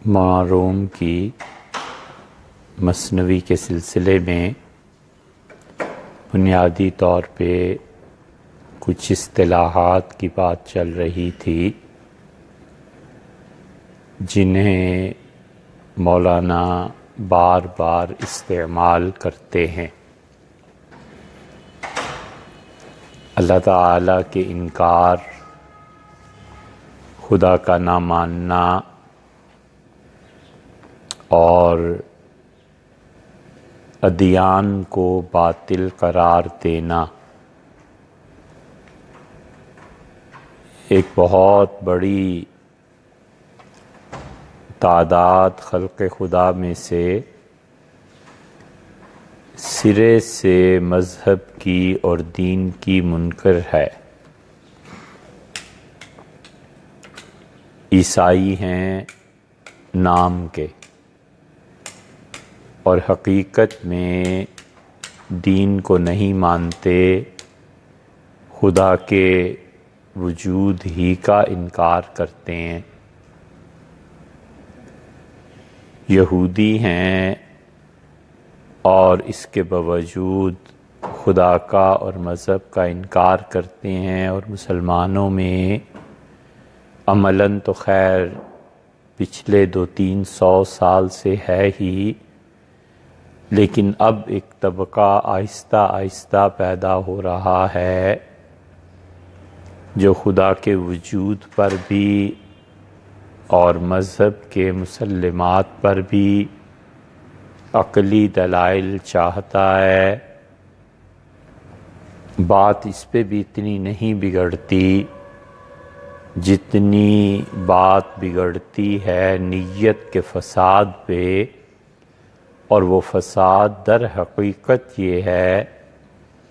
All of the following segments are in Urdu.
مولانا روم کی مثنوی کے سلسلے میں بنیادی طور پہ کچھ اصطلاحات کی بات چل رہی تھی جنہیں مولانا بار بار استعمال کرتے ہیں۔ اللہ تعالیٰ کے انکار، خدا کا نہ ماننا اور ادیان کو باطل قرار دینا ایک بہت بڑی تعداد خلق خدا میں سے سرے سے مذہب کی اور دین کی منکر ہے۔ عیسائی ہیں نام کے اور حقیقت میں دین کو نہیں مانتے، خدا کے وجود ہی کا انکار کرتے ہیں۔ یہودی ہیں اور اس کے باوجود خدا کا اور مذہب کا انکار کرتے ہیں، اور مسلمانوں میں عملاً تو خیر پچھلے 200-300 سال سے ہے ہی، لیکن اب ایک طبقہ آہستہ آہستہ پیدا ہو رہا ہے جو خدا کے وجود پر بھی اور مذہب کے مسلمات پر بھی عقلی دلائل چاہتا ہے۔ بات اس پہ بھی اتنی نہیں بگڑتی جتنی بات بگڑتی ہے نیت کے فساد پہ، اور وہ فساد در حقیقت یہ ہے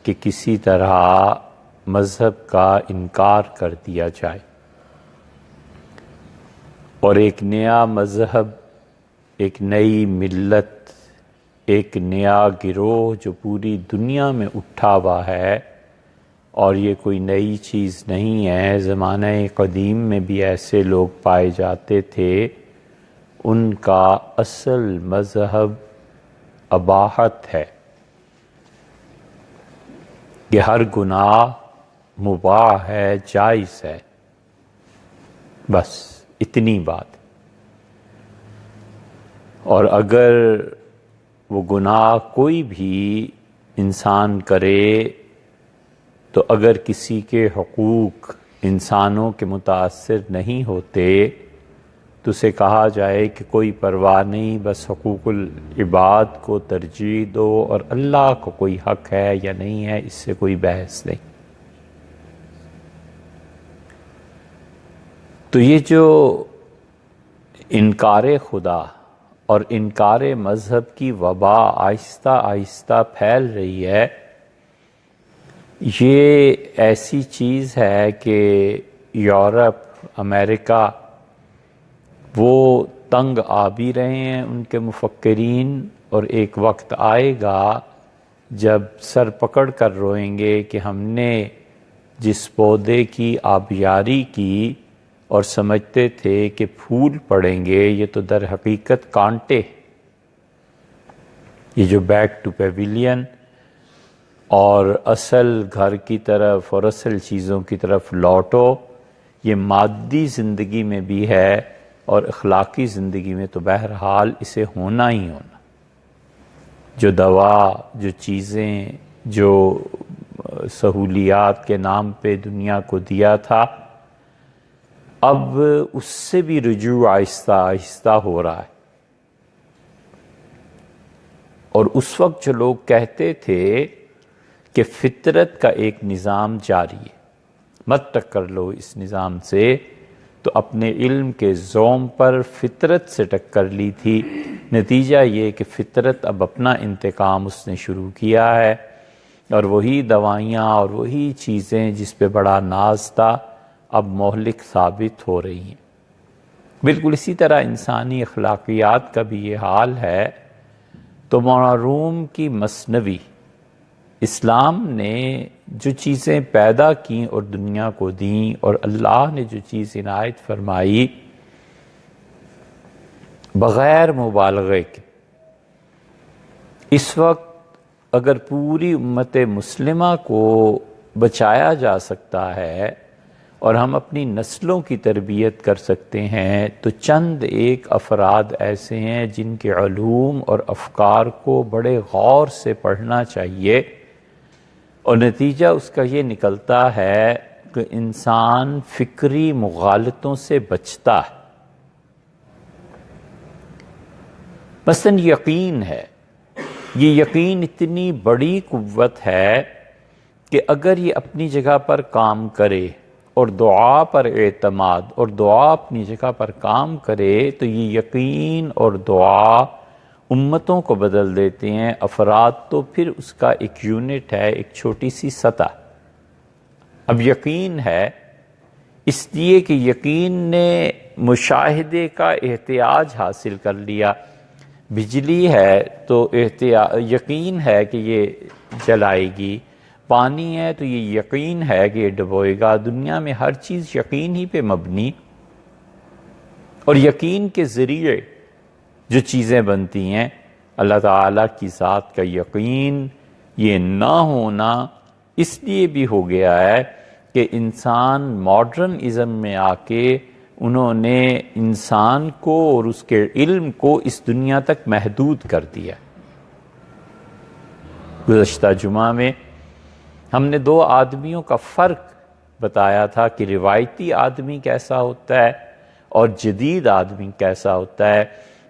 کہ کسی طرح مذہب کا انکار کر دیا جائے اور ایک نیا مذہب، ایک نئی ملت، ایک نیا گروہ جو پوری دنیا میں اٹھا ہوا ہے، اور یہ کوئی نئی چیز نہیں ہے، زمانہ قدیم میں بھی ایسے لوگ پائے جاتے تھے، ان کا اصل مذہب اباحت ہے کہ ہر گناہ مباح ہے، جائز ہے، بس اتنی بات۔ اور اگر وہ گناہ کوئی بھی انسان کرے تو اگر کسی کے حقوق انسانوں کے متاثر نہیں ہوتے تو اسے کہا جائے کہ کوئی پرواہ نہیں، بس حقوق العباد کو ترجیح دو، اور اللہ کو کوئی حق ہے یا نہیں ہے اس سے کوئی بحث نہیں۔ تو یہ جو انکار خدا اور انکار مذہب کی وبا آہستہ آہستہ پھیل رہی ہے، یہ ایسی چیز ہے کہ یورپ، امریکہ وہ تنگ آ بھی رہے ہیں ان کے مفکرین، اور ایک وقت آئے گا جب سر پکڑ کر روئیں گے کہ ہم نے جس پودے کی آبیاری کی اور سمجھتے تھے کہ پھول پڑیں گے، یہ تو در حقیقت کانٹے۔ یہ جو بیک ٹو پیویلین اور اصل گھر کی طرف اور اصل چیزوں کی طرف لوٹو، یہ مادی زندگی میں بھی ہے اور اخلاقی زندگی میں تو بہرحال اسے ہونا ہی ہونا۔ جو دوا، جو چیزیں، جو سہولیات کے نام پہ دنیا کو دیا تھا، اب اس سے بھی رجوع آہستہ آہستہ ہو رہا ہے۔ اور اس وقت جو لوگ کہتے تھے کہ فطرت کا ایک نظام جاری ہے، مت ٹکر لو اس نظام سے، تو اپنے علم کے زوم پر فطرت سے ٹکر لی تھی۔ نتیجہ یہ کہ فطرت اب اپنا انتقام اس نے شروع کیا ہے، اور وہی دوائیاں اور وہی چیزیں جس پہ بڑا ناز تھا اب مہلک ثابت ہو رہی ہیں۔ بالکل اسی طرح انسانی اخلاقیات کا بھی یہ حال ہے۔ تو مولانا روم کی مثنوی، اسلام نے جو چیزیں پیدا کیں اور دنیا کو دیں، اور اللہ نے جو چیز عنایت فرمائی، بغیر مبالغے کے اس وقت اگر پوری امت مسلمہ کو بچایا جا سکتا ہے اور ہم اپنی نسلوں کی تربیت کر سکتے ہیں تو چند ایک افراد ایسے ہیں جن کے علوم اور افکار کو بڑے غور سے پڑھنا چاہیے، اور نتیجہ اس کا یہ نکلتا ہے کہ انسان فکری مغالطوں سے بچتا ہے۔ مثلاً یقین ہے، یہ یقین اتنی بڑی قوت ہے کہ اگر یہ اپنی جگہ پر کام کرے اور دعا پر اعتماد اور دعا اپنی جگہ پر کام کرے تو یہ یقین اور دعا امتوں کو بدل دیتے ہیں، افراد تو پھر اس کا ایک یونٹ ہے، ایک چھوٹی سی سطح۔ اب یقین ہے اس لیے کہ یقین نے مشاہدے کا احتیاج حاصل کر لیا۔ بجلی ہے تو یقین ہے کہ یہ جلائے گی، پانی ہے تو یہ یقین ہے کہ یہ ڈبوئے گا۔ دنیا میں ہر چیز یقین ہی پہ مبنی، اور یقین کے ذریعے جو چیزیں بنتی ہیں، اللہ تعالیٰ کی ذات کا یقین یہ نہ ہونا اس لیے بھی ہو گیا ہے کہ انسان ماڈرن ازم میں آ کے انہوں نے انسان کو اور اس کے علم کو اس دنیا تک محدود کر دیا۔ گزشتہ جمعہ میں ہم نے دو آدمیوں کا فرق بتایا تھا کہ روایتی آدمی کیسا ہوتا ہے اور جدید آدمی کیسا ہوتا ہے۔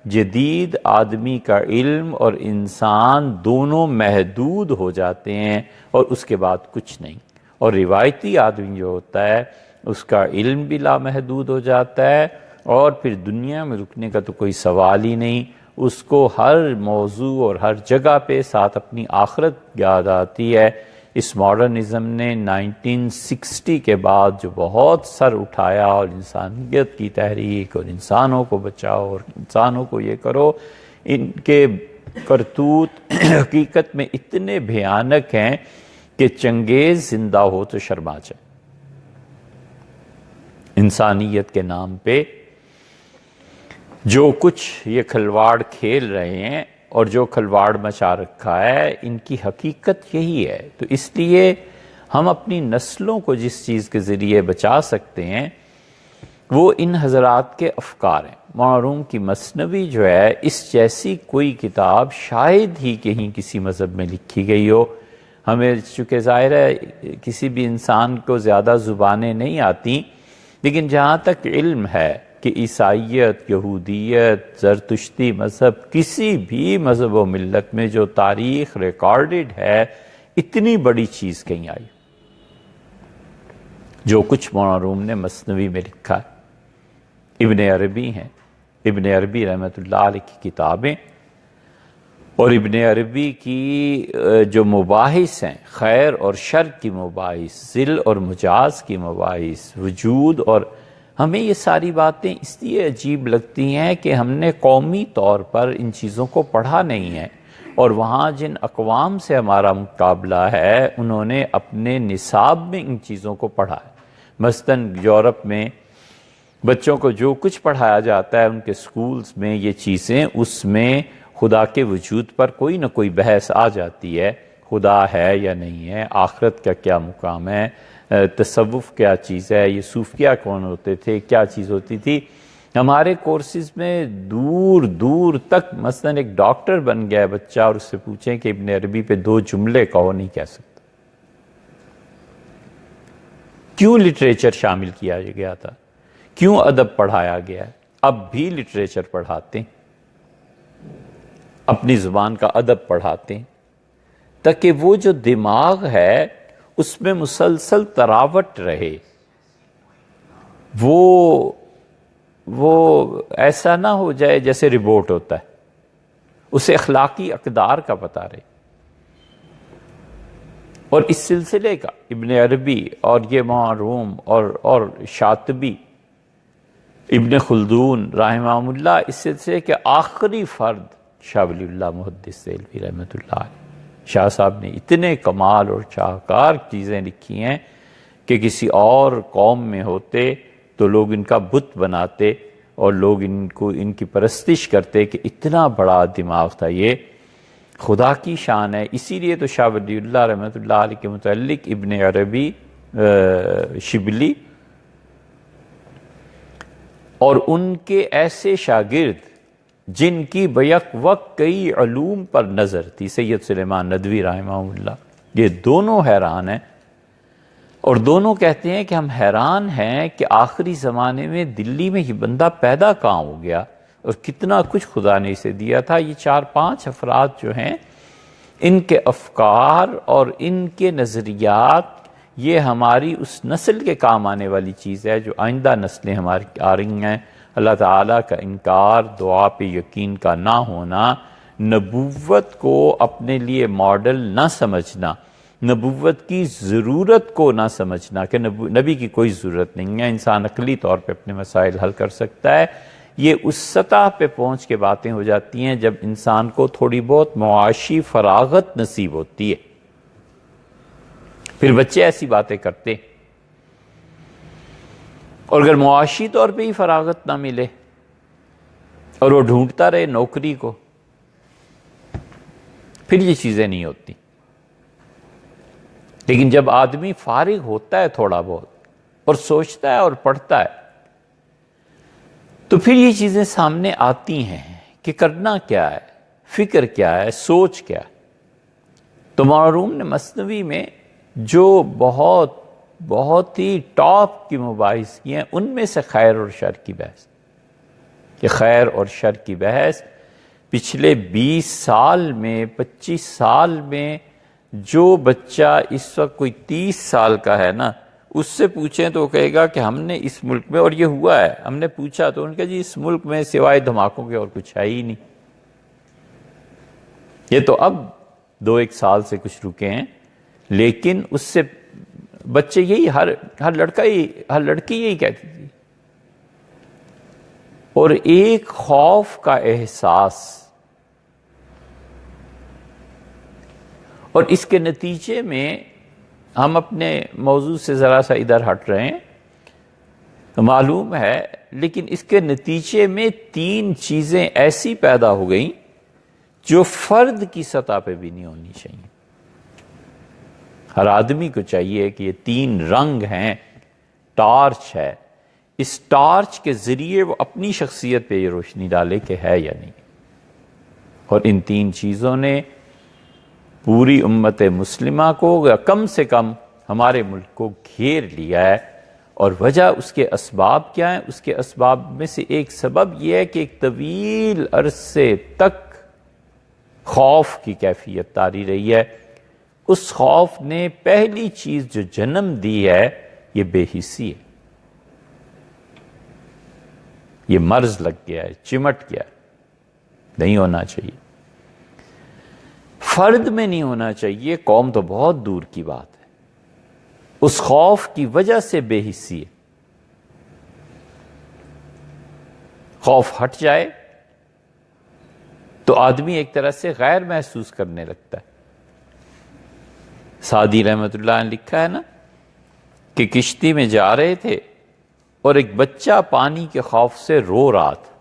جدید آدمی کا علم اور انسان دونوں محدود ہو جاتے ہیں اور اس کے بعد کچھ نہیں، اور روایتی آدمی جو ہوتا ہے اس کا علم بھی لامحدود ہو جاتا ہے اور پھر دنیا میں رکنے کا تو کوئی سوال ہی نہیں، اس کو ہر موضوع اور ہر جگہ پہ ساتھ اپنی آخرت یاد آتی ہے۔ اس ماڈرنزم نے 1960 کے بعد جو بہت سر اٹھایا اور انسانیت کی تحریک اور انسانوں کو بچاؤ اور انسانوں کو یہ کرو، ان کے کرتوت حقیقت میں اتنے بھیانک ہیں کہ چنگیز زندہ ہو تو شرما جائے۔ انسانیت کے نام پہ جو کچھ یہ کھلواڑ کھیل رہے ہیں اور جو کھلواڑ مچا رکھا ہے، ان کی حقیقت یہی ہے۔ تو اس لیے ہم اپنی نسلوں کو جس چیز کے ذریعے بچا سکتے ہیں وہ ان حضرات کے افکار ہیں۔ مولانا روم کی مثنوی جو ہے، اس جیسی کوئی کتاب شاید ہی کہیں کسی مذہب میں لکھی گئی ہو۔ ہمیں چونکہ ظاہر ہے کسی بھی انسان کو زیادہ زبانیں نہیں آتی، لیکن جہاں تک علم ہے کہ عیسائیت، یہودیت، زرتشتی مذہب، کسی بھی مذہب و ملت میں جو تاریخ ریکارڈڈ ہے، اتنی بڑی چیز کہیں آئی جو کچھ مولانا روم نے مثنوی میں لکھا ہے۔ ابن عربی ہیں، ابن عربی رحمۃ اللہ علیہ کی کتابیں اور ابن عربی کی جو مباحث ہیں، خیر اور شر کی مباحث، ذل اور مجاز کی مباحث، وجود، اور ہمیں یہ ساری باتیں اس لیے عجیب لگتی ہیں کہ ہم نے قومی طور پر ان چیزوں کو پڑھا نہیں ہے، اور وہاں جن اقوام سے ہمارا مقابلہ ہے انہوں نے اپنے نصاب میں ان چیزوں کو پڑھا ہے۔ مثلاً یورپ میں بچوں کو جو کچھ پڑھایا جاتا ہے ان کے سکولز میں، یہ چیزیں، اس میں خدا کے وجود پر کوئی نہ کوئی بحث آ جاتی ہے، خدا ہے یا نہیں ہے، آخرت کا کیا مقام ہے، تصوف کیا چیز ہے، یہ صوفیہ کون ہوتے تھے، کیا چیز ہوتی تھی۔ ہمارے کورسز میں دور دور تک مثلاً ایک ڈاکٹر بن گیا ہے بچہ اور اس سے پوچھیں کہ ابن عربی پہ 2 جملے کہو، نہیں کہہ سکتا۔ کیوں لٹریچر شامل کیا گیا تھا، کیوں ادب پڑھایا گیا ہے؟ اب بھی لٹریچر پڑھاتے ہیں، اپنی زبان کا ادب پڑھاتے ہیں، تاکہ وہ جو دماغ ہے اس میں مسلسل تراوٹ رہے، وہ ایسا نہ ہو جائے جیسے ریبوٹ ہوتا ہے، اسے اخلاقی اقدار کا پتہ رہے۔ اور اس سلسلے کا ابن عربی اور یہ مولانا روم اور شاطبی، ابن خلدون رحمہ اللہ، اس سلسلے کے آخری فرد شاہ ولی اللہ محدث دہلوی رحمۃ اللہ علیہ۔ شاہ صاحب نے اتنے کمال اور شاہکار چیزیں لکھی ہیں کہ کسی اور قوم میں ہوتے تو لوگ ان کا بت بناتے اور لوگ ان کی پرستش کرتے کہ اتنا بڑا دماغ تھا یہ، خدا کی شان ہے۔ اسی لیے تو شاہ ولی اللہ رحمۃ اللہ علیہ کے متعلق ابن عربی شبلی اور ان کے ایسے شاگرد جن کی بیک وقت کئی علوم پر نظر تھی، سید سلیمان ندوی رحمہ اللہ، یہ دونوں حیران ہیں، اور دونوں کہتے ہیں کہ ہم حیران ہیں کہ آخری زمانے میں دلی میں یہ بندہ پیدا کہاں ہو گیا اور کتنا کچھ خدا نے اسے دیا تھا۔ یہ 4-5 افراد جو ہیں، ان کے افکار اور ان کے نظریات، یہ ہماری اس نسل کے کام آنے والی چیز ہے جو آئندہ نسلیں ہماری آ رہی ہیں۔ اللہ تعالیٰ کا انکار، دعا پہ یقین کا نہ ہونا، نبوت کو اپنے لیے ماڈل نہ سمجھنا، نبوت کی ضرورت کو نہ سمجھنا کہ نبی کی کوئی ضرورت نہیں ہے، انسان عقلی طور پہ اپنے مسائل حل کر سکتا ہے، یہ اس سطح پہ پہنچ کے باتیں ہو جاتی ہیں جب انسان کو تھوڑی بہت معاشی فراغت نصیب ہوتی ہے۔ پھر بچے ایسی باتیں کرتے، اور اگر معاشی طور پہ ہی فراغت نہ ملے اور وہ ڈھونڈتا رہے نوکری کو، پھر یہ چیزیں نہیں ہوتی۔ لیکن جب آدمی فارغ ہوتا ہے تھوڑا بہت اور سوچتا ہے اور پڑھتا ہے، تو پھر یہ چیزیں سامنے آتی ہیں کہ کرنا کیا ہے، فکر کیا ہے، سوچ کیا ہے۔ تو مولانا نے مثنوی میں جو بہت ہی ٹاپ کی مباحث کی ہیں، ان میں سے خیر اور شر کی بحث، کہ خیر اور شر کی بحث پچھلے 20 سال میں 25 سال میں جو بچہ اس وقت کوئی 30 سال کا ہے نا، اس سے پوچھیں تو وہ کہے گا کہ ہم نے اس ملک میں، اور یہ ہوا ہے، ہم نے پوچھا تو ان کا جی اس ملک میں سوائے دھماکوں کے اور کچھ ہے ہی نہیں۔ یہ تو اب 2-1 سال سے کچھ رکے ہیں، لیکن اس سے بچے یہی ہر لڑکی یہی کہتی تھی، اور ایک خوف کا احساس، اور اس کے نتیجے میں ہم اپنے موضوع سے ذرا سا ادھر ہٹ رہے ہیں معلوم ہے، لیکن اس کے نتیجے میں 3 چیزیں ایسی پیدا ہو گئیں جو فرد کی سطح پہ بھی نہیں ہونی چاہیے۔ ہر آدمی کو چاہیے کہ یہ 3 رنگ ہیں، ٹارچ ہے، اس ٹارچ کے ذریعے وہ اپنی شخصیت پہ یہ روشنی ڈالے کہ ہے یا نہیں۔ اور ان 3 چیزوں نے پوری امت مسلمہ کو، یا کم سے کم ہمارے ملک کو گھیر لیا ہے۔ اور وجہ اس کے اسباب کیا ہیں؟ اس کے اسباب میں سے ایک سبب یہ ہے کہ ایک طویل عرصے تک خوف کی کیفیت طاری رہی ہے۔ اس خوف نے پہلی چیز جو جنم دی ہے، یہ بے حسی ہے، یہ مرض لگ گیا ہے، چمٹ گیا ہے، نہیں ہونا چاہیے، فرد میں نہیں ہونا چاہیے، قوم تو بہت دور کی بات ہے۔ اس خوف کی وجہ سے بے حسی ہے۔ خوف ہٹ جائے تو آدمی ایک طرح سے غیر محسوس کرنے لگتا ہے۔ سعدی رحمت اللہ نے لکھا ہے نا کہ کشتی میں جا رہے تھے اور ایک بچہ پانی کے خوف سے رو رہا تھا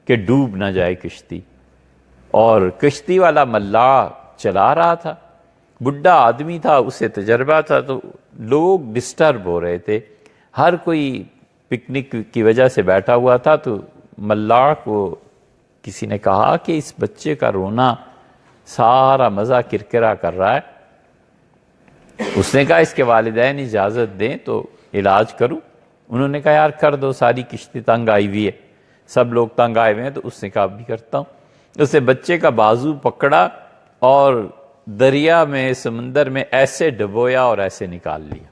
کہ ڈوب نہ جائے کشتی، اور کشتی والا ملاح چلا رہا تھا، بڈھا آدمی تھا، اسے تجربہ تھا، تو لوگ ڈسٹرب ہو رہے تھے، ہر کوئی پکنک کی وجہ سے بیٹھا ہوا تھا۔ تو ملاح کو کسی نے کہا کہ اس بچے کا رونا سارا مزہ کرکرا کر رہا ہے۔ اس نے کہا اس کے والدین اجازت دیں تو علاج کروں۔ انہوں نے کہا یار کر دو، ساری کشتی تنگ آئی ہوئی ہے، سب لوگ تنگ آئے ہوئے ہیں۔ تو اس نے کہا اب بھی کرتا ہوں۔ اس نے بچے کا بازو پکڑا اور دریا میں، سمندر میں ایسے ڈبویا اور ایسے نکال لیا،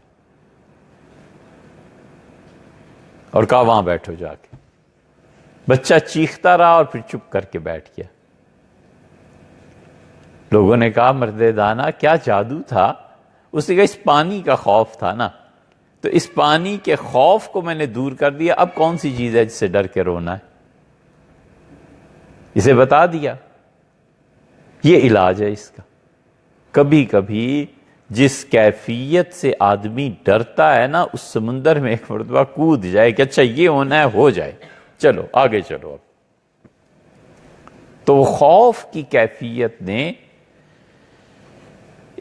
اور کہا وہاں بیٹھو جا کے۔ بچہ چیختا رہا اور پھر چپ کر کے بیٹھ گیا۔ لوگوں نے کہا مرد دانا کیا جادو تھا؟ اس نے کہا اس پانی کا خوف تھا نا، تو اس پانی کے خوف کو میں نے دور کر دیا، اب کون سی چیز ہے جس سے ڈر کے رونا ہے؟ اسے بتا دیا۔ یہ علاج ہے اس کا۔ کبھی کبھی جس کیفیت سے آدمی ڈرتا ہے نا، اس سمندر میں ایک مرتبہ کود جائے کہ اچھا یہ ہونا ہے، ہو جائے، چلو آگے چلو اب. تو خوف کی کیفیت نے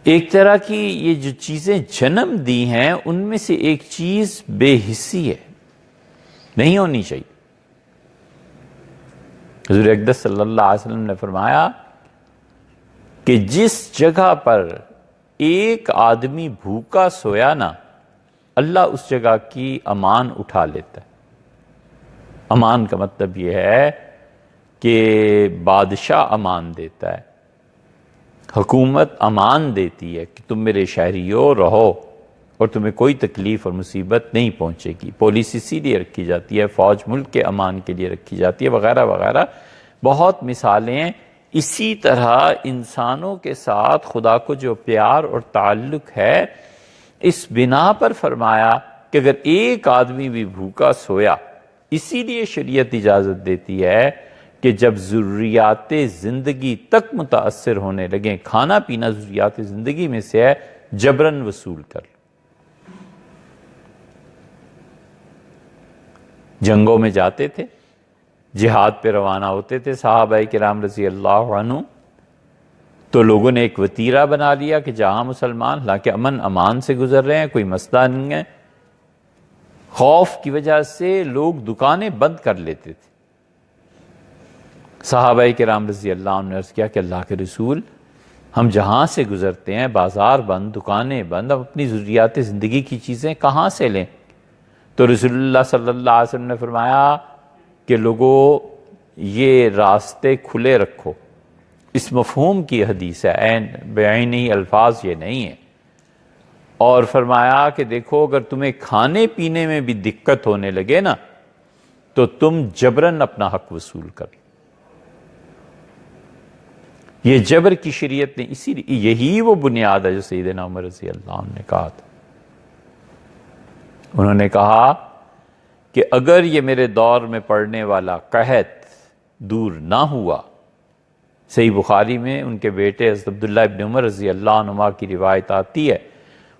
ایک طرح کی یہ جو چیزیں جنم دی ہیں ان میں سے ایک چیز بے حسی ہے، نہیں ہونی چاہیے. حضور اقدس صلی اللہ علیہ وسلم نے فرمایا کہ جس جگہ پر ایک آدمی بھوکا سویا نا، اللہ اس جگہ کی امان اٹھا لیتا ہے. امان کا مطلب یہ ہے کہ بادشاہ امان دیتا ہے، حکومت امان دیتی ہے کہ تم میرے شہریو رہو اور تمہیں کوئی تکلیف اور مصیبت نہیں پہنچے گی. پولیس اسی لیے رکھی جاتی ہے، فوج ملک کے امان کے لیے رکھی جاتی ہے، وغیرہ وغیرہ بہت مثالیں. اسی طرح انسانوں کے ساتھ خدا کو جو پیار اور تعلق ہے، اس بنا پر فرمایا کہ اگر ایک آدمی بھی بھوکا سویا، اسی لیے شریعت اجازت دیتی ہے کہ جب ضروریات زندگی تک متاثر ہونے لگیں، کھانا پینا ضروریات زندگی میں سے ہے، جبراً وصول کر لو. جنگوں میں جاتے تھے، جہاد پہ روانہ ہوتے تھے صحابہ کرام رضی اللہ عنہ، تو لوگوں نے ایک وتیرہ بنا لیا کہ جہاں مسلمان حالانکہ امن امان سے گزر رہے ہیں، کوئی مسئلہ نہیں ہے، خوف کی وجہ سے لوگ دکانیں بند کر لیتے تھے. صحابہ کرام رضی اللہ عنہ نے عرض کیا کہ اللہ کے رسول، ہم جہاں سے گزرتے ہیں بازار بند، دکانیں بند، ہم اپنی ضروریات زندگی کی چیزیں کہاں سے لیں؟ تو رسول اللہ صلی اللہ علیہ وسلم نے فرمایا کہ لوگوں یہ راستے کھلے رکھو. اس مفہوم کی حدیث ہے، عین بعینی الفاظ یہ نہیں ہے. اور فرمایا کہ دیکھو اگر تمہیں کھانے پینے میں بھی دقت ہونے لگے نا تو تم جبراً اپنا حق وصول کر. یہ جبر کی شریعت نے اسی لیے، یہی وہ بنیاد ہے جو سیدنا عمر رضی اللہ عنہ نے کہا تھا. انہوں نے کہا کہ اگر یہ میرے دور میں پڑنے والا قحط دور نہ ہوا، صحیح بخاری میں ان کے بیٹے حضرت عبداللہ ابن عمر رضی اللہ عنہما کی روایت آتی ہے،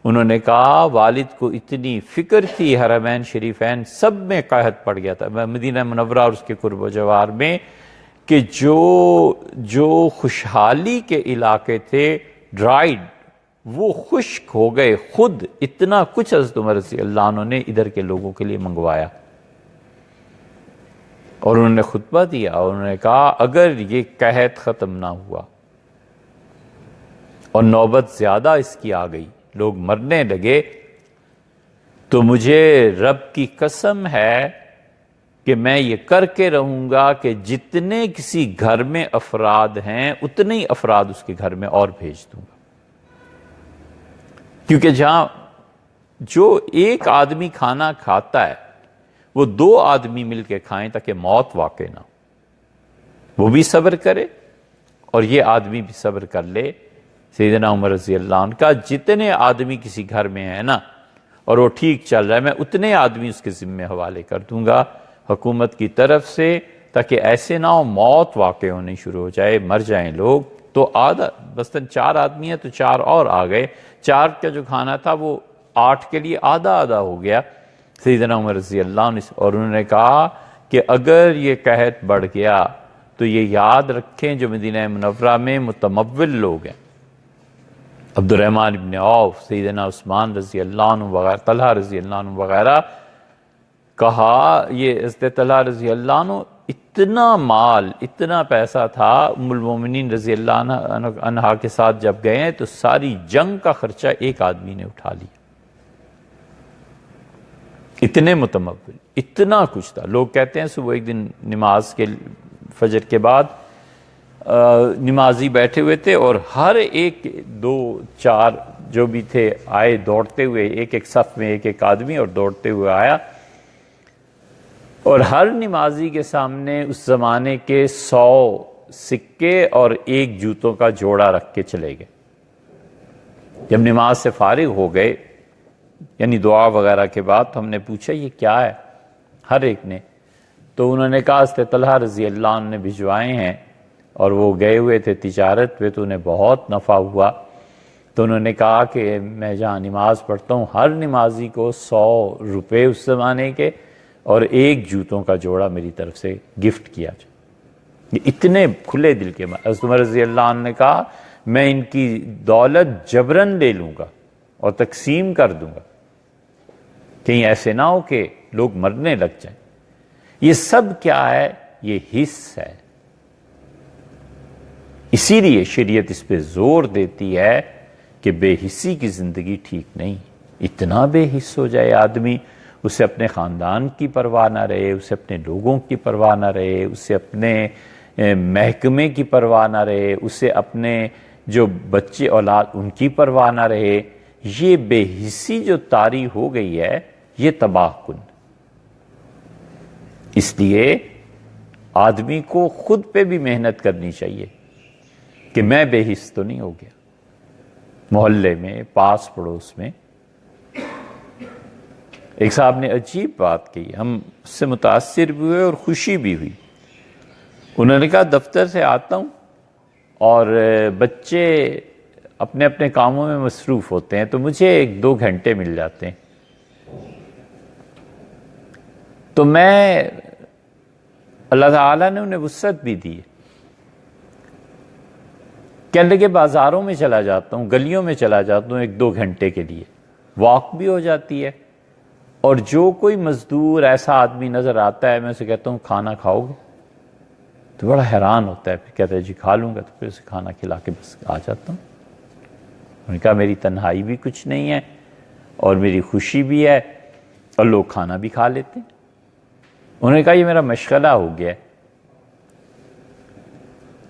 انہوں نے کہا والد کو اتنی فکر تھی حرمین شریفین سب میں قحط پڑ گیا تھا، مدینہ منورہ اور اس کے قرب و جوار میں، کہ جو خوشحالی کے علاقے تھے ڈرائیڈ، وہ خشک ہو گئے. خود اتنا کچھ حضرت عمر رضی اللہ عنہ نے ادھر کے لوگوں کے لیے منگوایا اور انہوں نے خطبہ دیا اور انہوں نے کہا اگر یہ قحط ختم نہ ہوا اور نوبت زیادہ اس کی آ گئی، لوگ مرنے لگے، تو مجھے رب کی قسم ہے کہ میں یہ کر کے رہوں گا کہ جتنے کسی گھر میں افراد ہیں اتنے ہی افراد اس کے گھر میں اور بھیج دوں گا. کیونکہ جہاں جو ایک آدمی کھانا کھاتا ہے وہ دو آدمی مل کے کھائیں تاکہ موت واقع نہ ہو، وہ بھی صبر کرے اور یہ آدمی بھی صبر کر لے. سیدنا عمر رضی اللہ عنہ کا جتنے آدمی کسی گھر میں ہیں نا اور وہ ٹھیک چل رہا ہے، میں اتنے آدمی اس کے ذمے حوالے کر دوں گا حکومت کی طرف سے، تاکہ ایسے نہ ہو موت واقع ہونی شروع ہو جائے، مر جائیں لوگ. تو آدھا بستاً 4 آدمی ہیں تو 4 اور آ گئے، 4 کا جو کھانا تھا وہ 8 کے لیے آدھا آدھا ہو گیا. سیدنا عمر رضی اللہ عنہ اور انہوں نے کہا کہ اگر یہ قحط بڑھ گیا تو یہ یاد رکھیں جو مدینہ منورہ میں متمول لوگ ہیں، عبد الرحمن ابن عوف، سیدنا عثمان رضی اللہ عنہ وغیرہ، طلحہ رضی اللہ عنہ وغیرہ. کہا یہ حضرت طلحہ رضی اللہ عنہ اتنا مال، اتنا پیسہ تھا، ام المومنین رضی اللہ عنہا کے ساتھ جب گئے تو ساری جنگ کا خرچہ ایک آدمی نے اٹھا لیا. اتنے متمول، اتنا کچھ تھا. لوگ کہتے ہیں صبح ایک دن نماز کے فجر کے بعد نمازی بیٹھے ہوئے تھے اور ہر ایک 2 4 جو بھی تھے آئے دوڑتے ہوئے، ایک ایک صف میں ایک ایک آدمی اور دوڑتے ہوئے آیا، اور ہر نمازی کے سامنے اس زمانے کے 100 سکے اور 1 جوتوں کا جوڑا رکھ کے چلے گئے. جب نماز سے فارغ ہو گئے یعنی دعا وغیرہ کے بعد، تو ہم نے پوچھا یہ کیا ہے ہر ایک نے، تو انہوں نے کہا حضرت طلحہ رضی اللہ عنہ نے بھجوائے ہیں اور وہ گئے ہوئے تھے تجارت پہ تو انہیں بہت نفع ہوا. تو انہوں نے کہا کہ میں جہاں نماز پڑھتا ہوں ہر نمازی کو 100 روپے اس زمانے کے اور ایک جوتوں کا جوڑا میری طرف سے گفٹ کیا جائے۔ یہ اتنے کھلے دل کے حضرت عمر رضی اللہ عنہ نے کہا میں ان کی دولت جبرن لے لوں گا اور تقسیم کر دوں گا، کہیں ایسے نہ ہو کہ لوگ مرنے لگ جائیں۔ یہ سب کیا ہے؟ یہ حس ہے۔ اسی لیے شریعت اس پہ زور دیتی ہے کہ بے حسی کی زندگی ٹھیک نہیں۔ اتنا بے حس ہو جائے آدمی، اسے اپنے خاندان کی پرواہ نہ رہے، اسے اپنے لوگوں کی پرواہ نہ رہے، اسے اپنے محکمے کی پرواہ نہ رہے، اسے اپنے جو بچے اولاد ان کی پرواہ نہ رہے۔ یہ بے حسی جو طاری ہو گئی ہے یہ تباہ کن۔ اس لیے آدمی کو خود پہ بھی محنت کرنی چاہیے کہ میں بے حس تو نہیں ہو گیا۔ محلے میں، پاس پڑوس میں ایک صاحب نے عجیب بات کہی، ہم اس سے متاثر بھی ہوئے اور خوشی بھی ہوئی۔ انہوں نے کہا دفتر سے آتا ہوں اور بچے اپنے اپنے کاموں میں مصروف ہوتے ہیں تو مجھے 1-2 گھنٹے مل جاتے ہیں، تو میں اللہ تعالیٰ نے انہیں وسعت بھی دی ہے، کہنے لگے بازاروں میں چلا جاتا ہوں، گلیوں میں چلا جاتا ہوں 1-2 گھنٹے کے لیے، واک بھی ہو جاتی ہے، اور جو کوئی مزدور ایسا آدمی نظر آتا ہے میں اسے کہتا ہوں کھانا کھاؤ گے؟ تو بڑا حیران ہوتا ہے، پھر کہتا ہے جی کھا لوں گا، تو پھر اسے کھانا کھلا کے بس آ جاتا ہوں۔ انہوں نے کہا میری تنہائی بھی کچھ نہیں ہے اور میری خوشی بھی ہے اور لوگ کھانا بھی کھا لیتے ہیں۔ انہوں نے کہا یہ میرا مشغلہ ہو گیا ہے۔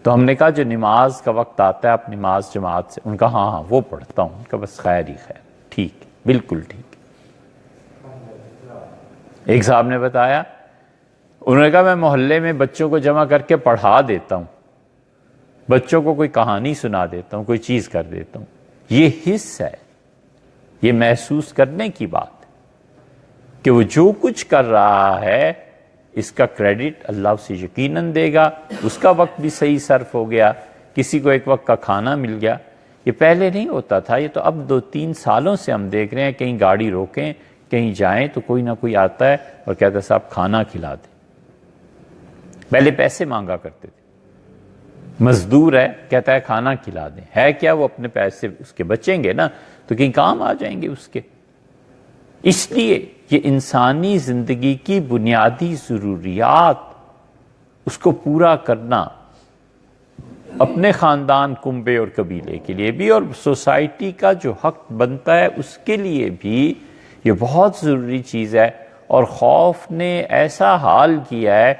تو ہم نے کہا جو نماز کا وقت آتا ہے آپ نماز جماعت سے؟ ان کا ہاں وہ پڑھتا ہوں۔ ان کا بس خیر ہی خیر، ٹھیک ہے، بالکل ٹھیک۔ ایک صاحب نے بتایا، انہوں نے کہا میں محلے میں بچوں کو جمع کر کے پڑھا دیتا ہوں، بچوں کو کوئی کہانی سنا دیتا ہوں، کوئی چیز کر دیتا ہوں۔ یہ حس ہے، یہ محسوس کرنے کی بات ہے کہ وہ جو کچھ کر رہا ہے اس کا کریڈٹ اللہ اسے یقیناً دے گا، اس کا وقت بھی صحیح صرف ہو گیا، کسی کو ایک وقت کا کھانا مل گیا۔ یہ پہلے نہیں ہوتا تھا، یہ تو اب 2-3 سالوں سے ہم دیکھ رہے ہیں، کہیں گاڑی روکیں کہیں جائیں تو کوئی نہ کوئی آتا ہے اور کہتا ہے صاحب کھانا کھلا دیں۔ پہلے پیسے مانگا کرتے تھے، مزدور ہے کہتا ہے کھانا کھلا دیں، ہے کیا وہ اپنے پیسے اس کے بچیں گے نا تو کہیں کام آ جائیں گے اس کے۔ اس لیے یہ انسانی زندگی کی بنیادی ضروریات، اس کو پورا کرنا اپنے خاندان، کنبے اور قبیلے کے لیے بھی اور سوسائٹی کا جو حق بنتا ہے اس کے لیے بھی یہ بہت ضروری چیز ہے۔ اور خوف نے ایسا حال کیا ہے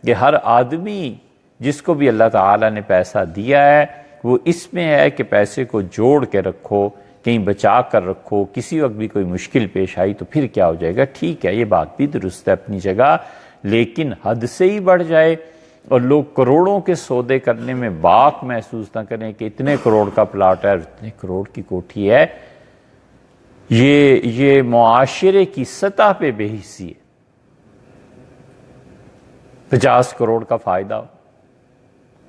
کہ ہر آدمی جس کو بھی اللہ تعالیٰ نے پیسہ دیا ہے وہ اس میں ہے کہ پیسے کو جوڑ کے رکھو، کہیں بچا کر رکھو، کسی وقت بھی کوئی مشکل پیش آئی تو پھر کیا ہو جائے گا۔ ٹھیک ہے، یہ بات بھی درست ہے اپنی جگہ، لیکن حد سے ہی بڑھ جائے اور لوگ کروڑوں کے سودے کرنے میں باک محسوس نہ کریں کہ اتنے کروڑ کا پلاٹ ہے اور اتنے کروڑ کی کوٹھی ہے۔ یہ معاشرے کی سطح پہ بے حسی ہے۔ 50 کروڑ کا فائدہ ہو،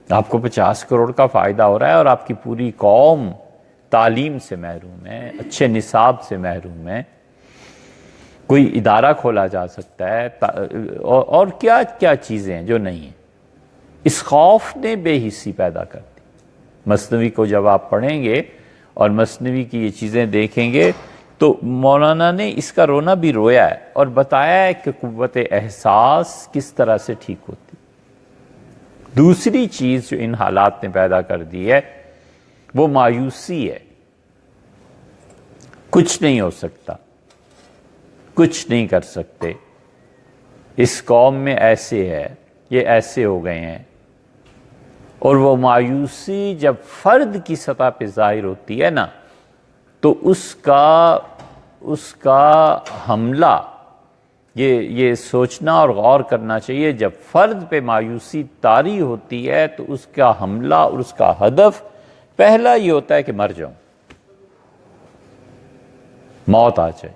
آپ کو 50 کروڑ کا فائدہ ہو رہا ہے اور آپ کی پوری قوم تعلیم سے محروم ہے، اچھے نصاب سے محروم ہے۔ کوئی ادارہ کھولا جا سکتا ہے اور کیا کیا چیزیں ہیں جو نہیں ہیں۔ اس خوف نے بے حسی پیدا کر دی۔ مثنوی کو جب آپ پڑھیں گے اور مثنوی کی یہ چیزیں دیکھیں گے تو مولانا نے اس کا رونا بھی رویا ہے اور بتایا ہے کہ قوت احساس کس طرح سے ٹھیک ہوتی۔ دوسری چیز جو ان حالات نے پیدا کر دی ہے وہ مایوسی ہے۔ کچھ نہیں ہو سکتا، کچھ نہیں کر سکتے، اس قوم میں ایسے ہے، یہ ایسے ہو گئے ہیں۔ اور وہ مایوسی جب فرد کی سطح پہ ظاہر ہوتی ہے نا تو اس کا حملہ یہ سوچنا اور غور کرنا چاہیے، جب فرد پہ مایوسی طاری ہوتی ہے تو اس کا حملہ اور اس کا ہدف پہلا یہ ہوتا ہے کہ مر جاؤں، موت آ جائے۔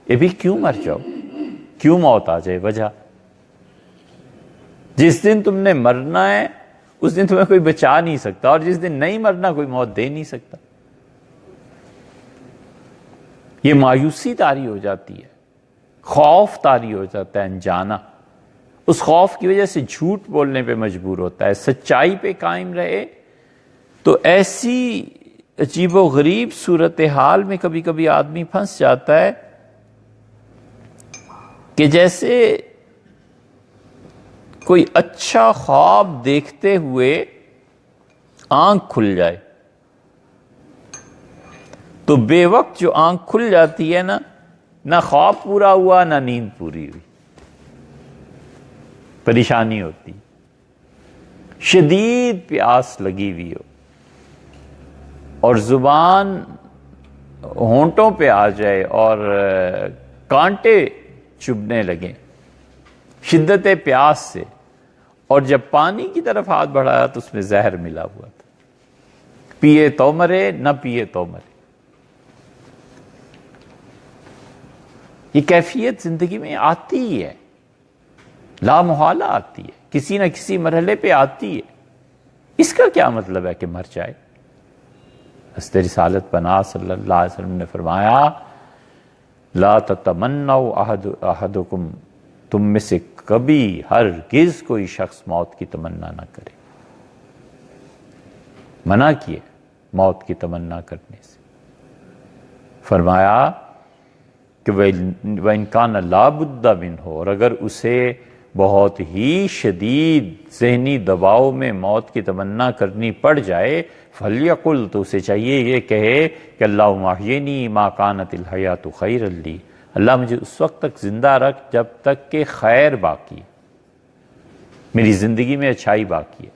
یہ بھی کیوں مر جاؤ، کیوں موت آ جائے؟ وجہ جس دن تم نے مرنا ہے اس دن تمہیں کوئی بچا نہیں سکتا، اور جس دن نہیں مرنا کوئی موت دے نہیں سکتا۔ یہ مایوسی طاری ہو جاتی ہے، خوف طاری ہو جاتا ہے انجانا، اس خوف کی وجہ سے جھوٹ بولنے پہ مجبور ہوتا ہے، سچائی پہ قائم رہے تو ایسی عجیب و غریب صورتحال میں کبھی کبھی آدمی پھنس جاتا ہے کہ جیسے کوئی اچھا خواب دیکھتے ہوئے آنکھ کھل جائے، تو بے وقت جو آنکھ کھل جاتی ہے نا، نہ خواب پورا ہوا نہ نیند پوری ہوئی، پریشانی ہوتی، شدید پیاس لگی ہوئی ہو اور زبان ہونٹوں پہ آ جائے اور کانٹے چبھنے لگیں شدت پیاس سے، اور جب پانی کی طرف ہاتھ بڑھایا تو اس میں زہر ملا ہوا تھا، پیے تو مرے نہ پیے تو مرے۔ یہ کیفیت زندگی میں آتی ہی ہے، لا محالہ آتی ہے، کسی نہ کسی مرحلے پہ آتی ہے۔ اس کا کیا مطلب ہے کہ مر جائے؟ حضرت رسالت پناہ صلی اللہ علیہ وسلم نے فرمایا لا تتمنوا احدکم، تم میں سے کبھی ہرگز کوئی شخص موت کی تمنا نہ کرے۔ منع کیے موت کی تمنا کرنے سے، فرمایا کہ وَإِنْ كَانَ لَا بُدَّ مِنْهُ، اور اگر اسے بہت ہی شدید ذہنی دباؤ میں موت کی تمنا کرنی پڑ جائے، فَلْيَقُلْ، تو اسے چاہیے یہ کہے کہ اللہم احیینی ما کانت الحیات خیرا لی، اللہ مجھے اس وقت تک زندہ رکھ جب تک کہ خیر باقی ہے، میری زندگی میں اچھائی باقی ہے،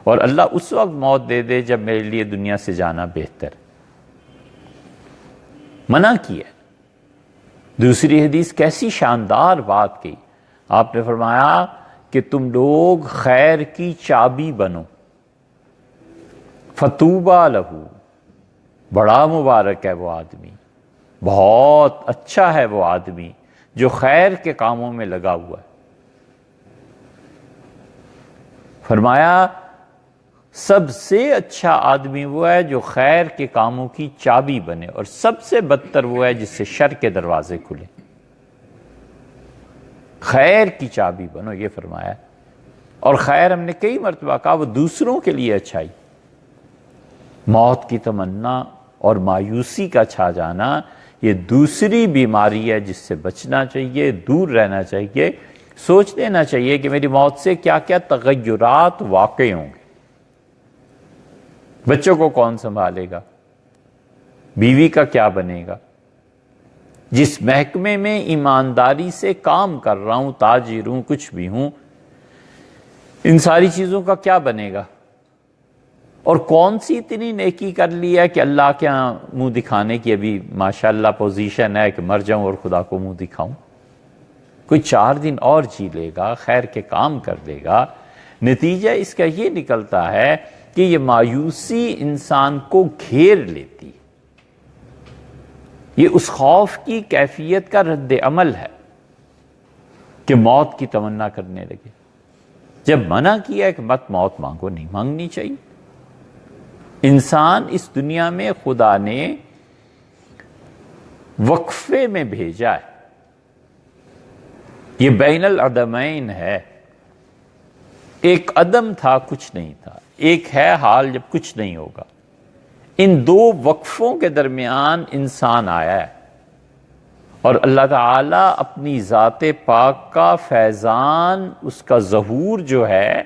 اور اللہ اس وقت موت دے دے جب میرے لیے دنیا سے جانا بہتر۔ منع کیا۔ دوسری حدیث کیسی شاندار بات کی، آپ نے فرمایا کہ تم لوگ خیر کی چابی بنو، فطوبیٰ لہو، بڑا مبارک ہے وہ آدمی، بہت اچھا ہے وہ آدمی جو خیر کے کاموں میں لگا ہوا ہے۔ فرمایا سب سے اچھا آدمی وہ ہے جو خیر کے کاموں کی چابی بنے، اور سب سے بدتر وہ ہے جس سے شر کے دروازے کھلے۔ خیر کی چابی بنو، یہ فرمایا، اور خیر ہم نے کئی مرتبہ کہا وہ دوسروں کے لیے اچھائی۔ موت کی تمنا اور مایوسی کا چھا جانا یہ دوسری بیماری ہے جس سے بچنا چاہیے، دور رہنا چاہیے، سوچ لینا چاہیے کہ میری موت سے کیا کیا تغیرات واقع ہوں گے۔ بچوں کو کون سنبھالے گا؟ بیوی کا کیا بنے گا؟ جس محکمے میں ایمانداری سے کام کر رہا ہوں، تاجر ہوں، کچھ بھی ہوں، ان ساری چیزوں کا کیا بنے گا؟ اور کون سی اتنی نیکی کر لی ہے کہ اللہ کے ہاں منہ دکھانے کی ابھی ماشاءاللہ پوزیشن ہے کہ مر جاؤں اور خدا کو منہ دکھاؤں؟ کوئی 4 دن اور جی لے گا، خیر کے کام کر لے گا، نتیجہ اس کا یہ نکلتا ہے کہ یہ مایوسی انسان کو گھیر لیتی، یہ اس خوف کی کیفیت کا رد عمل ہے کہ موت کی تمنا کرنے لگے۔ جب منع کیا ہے کہ مت موت مانگو، نہیں مانگنی چاہیے۔ انسان اس دنیا میں خدا نے وقفے میں بھیجا ہے، یہ بین العدمین ہے، ایک عدم تھا کچھ نہیں تھا، ایک ہے حال جب کچھ نہیں ہوگا۔ ان 2 وقفوں کے درمیان انسان آیا ہے، اور اللہ تعالیٰ اپنی ذات پاک کا فیضان، اس کا ظہور جو ہے،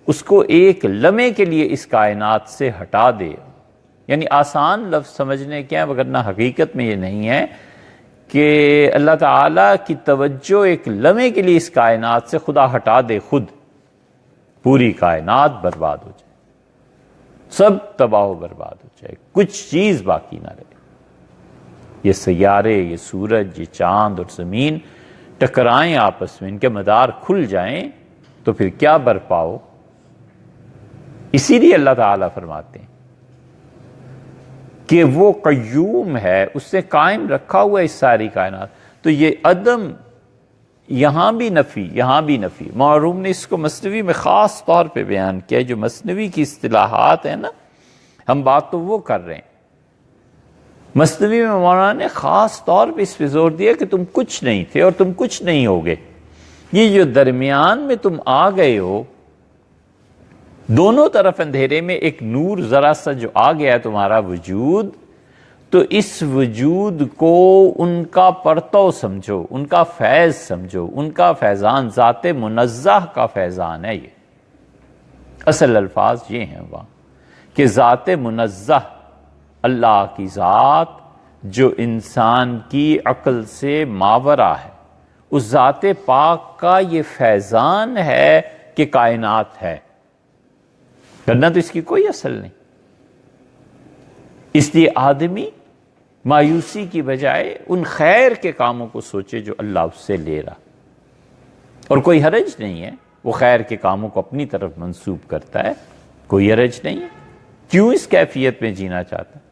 اس کو ایک لمحے کے لیے اس کائنات سے ہٹا دے۔ یعنی آسان لفظ سمجھنے کے ہیں، وگرنہ حقیقت میں یہ نہیں ہے کہ اللہ تعالیٰ کی توجہ ایک لمحے کے لیے اس کائنات سے خدا ہٹا دے، خود پوری کائنات برباد ہو جائے، سب تباہ و برباد ہو جائے، کچھ چیز باقی نہ رہے، یہ سیارے، یہ سورج، یہ چاند اور زمین ٹکرائیں آپس میں، ان کے مدار کھل جائیں تو پھر کیا برپا ہو۔ اسی لیے اللہ تعالیٰ فرماتے ہیں کہ وہ قیوم ہے، اس نے قائم رکھا ہوا ہے اس ساری کائنات۔ تو یہ عدم یہاں بھی نفی، یہاں بھی نفی۔ معروم نے اس کو مثنوی میں خاص طور پہ بیان کیا ہے، جو مثنوی کی اصطلاحات ہیں نا، ہم بات تو وہ کر رہے ہیں مثنوی میں مولانا نے خاص طور پہ اس پہ زور دیا کہ تم کچھ نہیں تھے اور تم کچھ نہیں ہوگے، یہ جو درمیان میں تم آ گئے ہو، دونوں طرف اندھیرے میں ایک نور ذرا سا جو آ گیا ہے تمہارا وجود، تو اس وجود کو ان کا پرتو سمجھو، ان کا فیض سمجھو، ان کا فیضان ذات منزہ کا فیضان ہے۔ یہ اصل الفاظ یہ ہیں وہاں کہ ذات منزہ، اللہ کی ذات جو انسان کی عقل سے ماورا ہے، اس ذات پاک کا یہ فیضان ہے کہ کائنات ہے، ورنہ تو اس کی کوئی اصل نہیں۔ اس لیے آدمی مایوسی کی بجائے ان خیر کے کاموں کو سوچے جو اللہ اس سے لے رہا، اور کوئی حرج نہیں ہے وہ خیر کے کاموں کو اپنی طرف منسوب کرتا ہے، کوئی حرج نہیں ہے۔ کیوں اس کیفیت میں جینا چاہتا ہے؟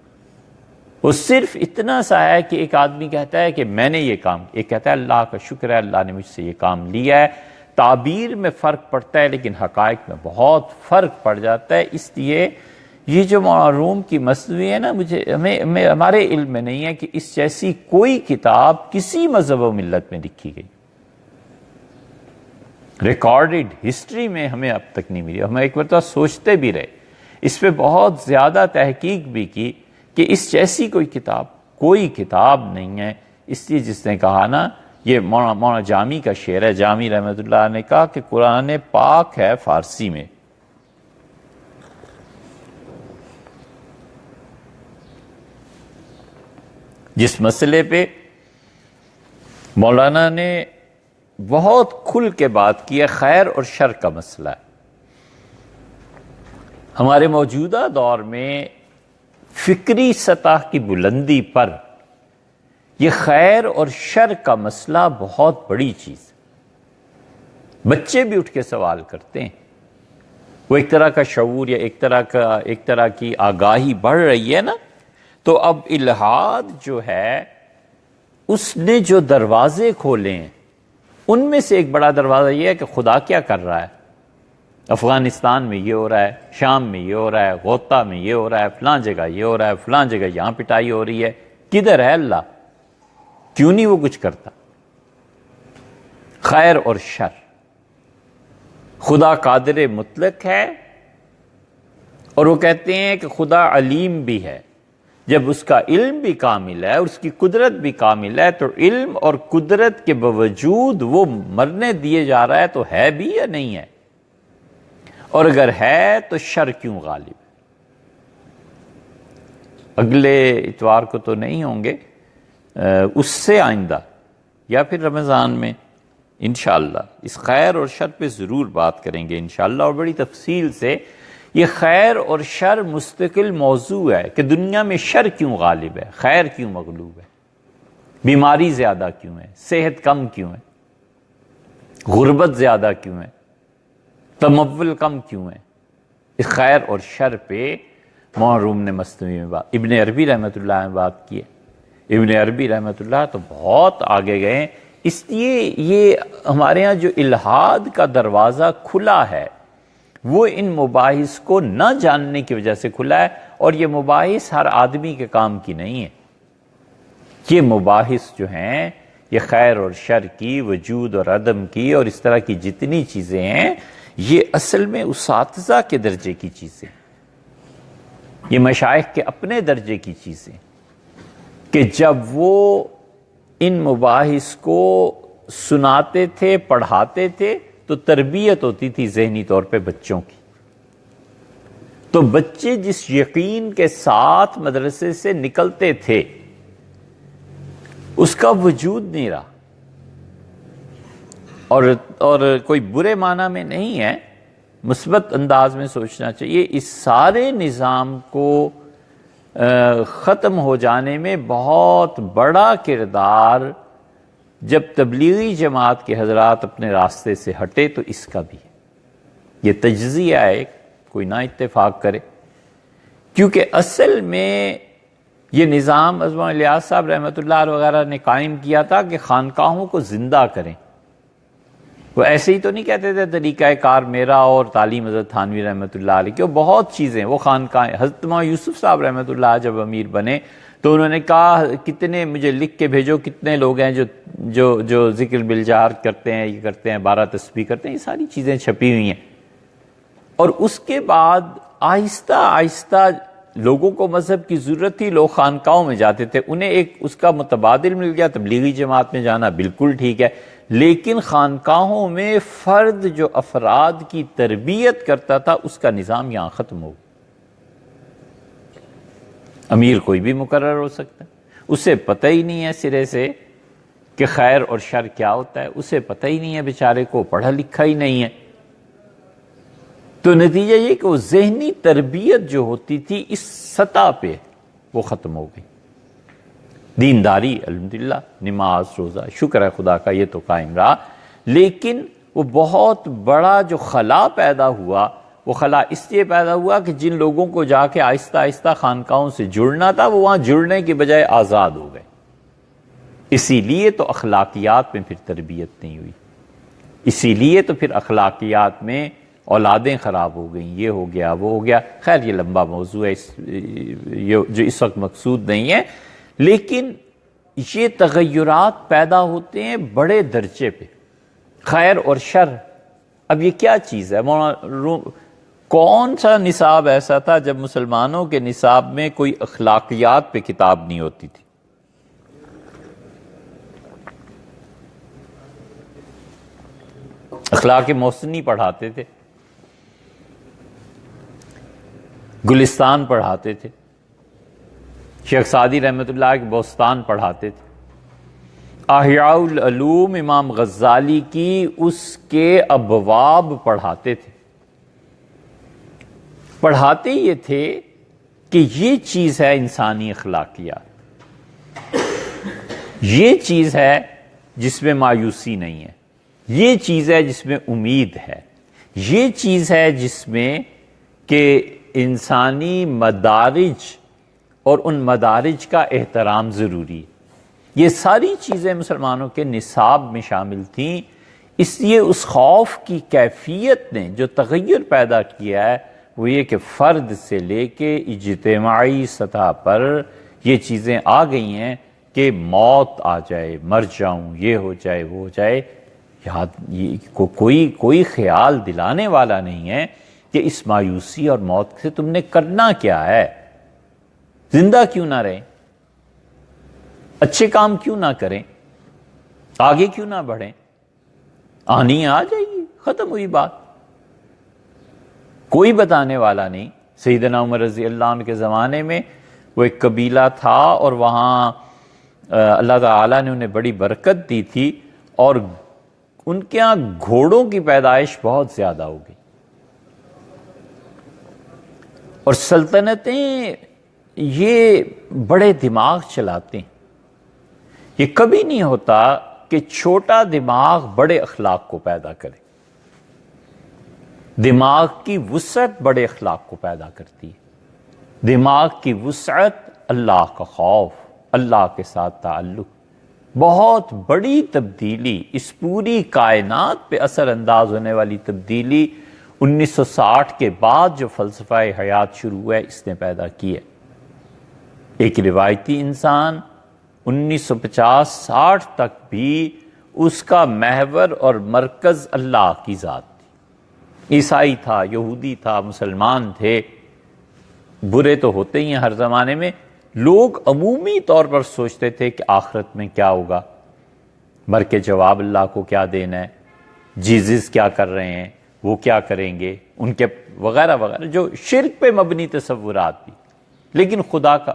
وہ صرف اتنا سا ہے کہ ایک آدمی کہتا ہے کہ میں نے یہ کام، ایک کہتا ہے اللہ کا شکر ہے اللہ نے مجھ سے یہ کام لیا ہے۔ تعبیر میں فرق پڑتا ہے لیکن حقائق میں بہت فرق پڑ جاتا ہے۔ اس لیے یہ جو روم کی مثنوی ہے نا، ہمارے علم میں نہیں ہے کہ اس جیسی کوئی کتاب کسی مذہب و ملت میں لکھی گئی، ریکارڈڈ ہسٹری میں ہمیں اب تک نہیں ملی۔ ہم ایک مرتبہ سوچتے بھی رہے، اس پہ بہت زیادہ تحقیق بھی کی کہ اس جیسی کوئی کتاب نہیں ہے۔ اس لیے جس نے کہا نا، یہ مولانا جامی کا شعر ہے، جامی رحمۃ اللہ نے کہا کہ قرآن پاک ہے فارسی میں، جس مسئلے پہ مولانا نے بہت کھل کے بات کی ہے، خیر اور شر کا مسئلہ ہے۔ ہمارے موجودہ دور میں فکری سطح کی بلندی پر یہ خیر اور شر کا مسئلہ بہت بڑی چیز ہے۔ بچے بھی اٹھ کے سوال کرتے ہیں، وہ ایک طرح کا شعور یا ایک طرح کی آگاہی بڑھ رہی ہے نا، تو اب الہاد جو ہے اس نے جو دروازے کھولے ہیں ان میں سے ایک بڑا دروازہ یہ ہے کہ خدا کیا کر رہا ہے، افغانستان میں یہ ہو رہا ہے، شام میں یہ ہو رہا ہے، غوطہ میں یہ ہو رہا ہے، فلاں جگہ یہ ہو رہا ہے، فلاں جگہ یہاں پٹائی ہو رہی ہے، کدھر ہے اللہ؟ کیوں نہیں وہ کچھ کرتا؟ خیر اور شر، خدا قادر مطلق ہے، اور وہ کہتے ہیں کہ خدا علیم بھی ہے۔ جب اس کا علم بھی کامل ہے اور اس کی قدرت بھی کامل ہے، تو علم اور قدرت کے باوجود وہ مرنے دیے جا رہا ہے تو ہے بھی یا نہیں ہے؟ اور اگر ہے تو شر کیوں غالب ہے؟ اگلے اتوار کو تو نہیں ہوں گے، اس سے آئندہ یا پھر رمضان میں انشاءاللہ اس خیر اور شر پہ ضرور بات کریں گے انشاءاللہ، اور بڑی تفصیل سے۔ یہ خیر اور شر مستقل موضوع ہے کہ دنیا میں شر کیوں غالب ہے، خیر کیوں مغلوب ہے، بیماری زیادہ کیوں ہے، صحت کم کیوں ہے، غربت زیادہ کیوں ہے، تمول کم کیوں ہے۔ اس خیر اور شر پہ مولانا روم نے مثنوی میں بات، ابن عربی رحمۃ اللہ نے بات کی ہے۔ ابن عربی رحمۃ اللہ تو بہت آگے گئے ہیں، اس لیے یہ ہمارے ہاں جو الہاد کا دروازہ کھلا ہے وہ ان مباحث کو نہ جاننے کی وجہ سے کھلا ہے، اور یہ مباحث ہر آدمی کے کام کی نہیں ہے۔ یہ مباحث جو ہیں یہ خیر اور شر کی، وجود اور عدم کی، اور اس طرح کی جتنی چیزیں ہیں، یہ اصل میں اساتذہ کے درجے کی چیزیں، یہ مشائخ کے اپنے درجے کی چیزیں، کہ جب وہ ان مباحث کو سناتے تھے، پڑھاتے تھے، تو تربیت ہوتی تھی ذہنی طور پہ بچوں کی۔ تو بچے جس یقین کے ساتھ مدرسے سے نکلتے تھے اس کا وجود نہیں رہا، اور کوئی برے معنی میں نہیں ہے، مثبت انداز میں سوچنا چاہیے۔ اس سارے نظام کو ختم ہو جانے میں بہت بڑا کردار جب تبلیغی جماعت کے حضرات اپنے راستے سے ہٹے تو اس کا بھی ہے۔ یہ تجزیہ ہے، کوئی نہ اتفاق کرے، کیونکہ اصل میں یہ نظام عظمہ الیاس صاحب رحمۃ اللہ وغیرہ نے قائم کیا تھا کہ خانقاہوں کو زندہ کریں۔ وہ ایسے ہی تو نہیں کہتے تھے طریقہ کار میرا اور تعلیم حضرت تھانوی رحمۃ اللہ علیہ کی، وہ بہت چیزیں، وہ خانقاہیں۔ حضرت مولانا یوسف صاحب رحمۃ اللہ جب امیر بنے تو انہوں نے کہا کتنے مجھے لکھ کے بھیجو کتنے لوگ ہیں جو ذکر بالجہر کرتے ہیں، یہ کرتے ہیں، 12 تسبیح کرتے ہیں، یہ ساری چیزیں چھپی ہوئی ہیں۔ اور اس کے بعد آہستہ آہستہ لوگوں کو مذہب کی ضرورت تھی، لوگ خانقاہوں میں جاتے تھے، انہیں ایک اس کا متبادل مل گیا، تبلیغی جماعت میں جانا بالکل ٹھیک ہے، لیکن خانقاہوں میں فرد جو افراد کی تربیت کرتا تھا اس کا نظام یہاں ختم ہو گیا۔ امیر کوئی بھی مقرر ہو سکتا ہے، اسے پتہ ہی نہیں ہے سرے سے کہ خیر اور شر کیا ہوتا ہے، اسے پتہ ہی نہیں ہے بیچارے کو، پڑھا لکھا ہی نہیں ہے۔ تو نتیجہ یہ کہ وہ ذہنی تربیت جو ہوتی تھی اس سطح پہ وہ ختم ہو گئی۔ دینداری الحمدللہ، نماز روزہ شکر ہے خدا کا یہ تو قائم رہا، لیکن وہ بہت بڑا جو خلا پیدا ہوا، وہ خلا اس لیے پیدا ہوا کہ جن لوگوں کو جا کے آہستہ آہستہ خانقاہوں سے جڑنا تھا وہ وہاں جڑنے کی بجائے آزاد ہو گئے۔ اسی لیے تو اخلاقیات میں پھر تربیت نہیں ہوئی، اسی لیے تو پھر اخلاقیات میں اولادیں خراب ہو گئیں، یہ ہو گیا وہ ہو گیا۔ خیر یہ لمبا موضوع ہے جو اس وقت مقصود نہیں ہے، لیکن یہ تغیرات پیدا ہوتے ہیں بڑے درجے پہ، خیر اور شر۔ اب یہ کیا چیز ہے؟ کون سا نصاب ایسا تھا جب مسلمانوں کے نصاب میں کوئی اخلاقیات پہ کتاب نہیں ہوتی تھی؟ اخلاق محسنی پڑھاتے تھے، گلستان پڑھاتے تھے، شیخ سعدی رحمۃ اللہ کے بوستان پڑھاتے تھے، احیاء العلوم امام غزالی کی اس کے ابواب پڑھاتے تھے۔ پڑھاتے یہ تھے کہ یہ چیز ہے انسانی اخلاقیات، یہ چیز ہے جس میں مایوسی نہیں ہے، یہ چیز ہے جس میں امید ہے، یہ چیز ہے جس میں کہ انسانی مدارج اور ان مدارج کا احترام ضروری ہے۔ یہ ساری چیزیں مسلمانوں کے نصاب میں شامل تھیں، اس لیے اس خوف کی کیفیت نے جو تغیر پیدا کیا ہے وہ یہ کہ فرد سے لے کے اجتماعی سطح پر یہ چیزیں آ گئی ہیں کہ موت آ جائے، مر جاؤں، یہ ہو جائے وہ ہو جائے، کوئی خیال دلانے والا نہیں ہے کہ اس مایوسی اور موت سے تم نے کرنا کیا ہے، زندہ کیوں نہ رہیں، اچھے کام کیوں نہ کریں، آگے کیوں نہ بڑھیں، آنی آ جائے گی، ختم ہوئی بات۔ کوئی بتانے والا نہیں۔ سیدنا عمر رضی اللہ عنہ کے زمانے میں وہ ایک قبیلہ تھا اور وہاں اللہ تعالیٰ نے انہیں بڑی برکت دی تھی اور ان کے ہاں گھوڑوں کی پیدائش بہت زیادہ ہو گئی، اور سلطنتیں یہ بڑے دماغ چلاتے ہیں۔ یہ کبھی نہیں ہوتا کہ چھوٹا دماغ بڑے اخلاق کو پیدا کرے، دماغ کی وسعت بڑے اخلاق کو پیدا کرتی ہے۔ دماغ کی وسعت، اللہ کا خوف، اللہ کے ساتھ تعلق، بہت بڑی تبدیلی، اس پوری کائنات پہ اثر انداز ہونے والی تبدیلی 1960 کے بعد جو فلسفہ حیات شروع ہوا ہے اس نے پیدا کی ہے۔ ایک روایتی انسان 1950-60 تک بھی اس کا محور اور مرکز اللہ کی ذات تھی۔ عیسائی تھا، یہودی تھا، مسلمان تھے، برے تو ہوتے ہی ہیں ہر زمانے میں۔ لوگ عمومی طور پر سوچتے تھے کہ آخرت میں کیا ہوگا، مر کے جواب اللہ کو کیا دینا ہے، جیزس کیا کر رہے ہیں، وہ کیا کریں گے، ان کے وغیرہ وغیرہ جو شرک پہ مبنی تصورات بھی۔ لیکن خدا کا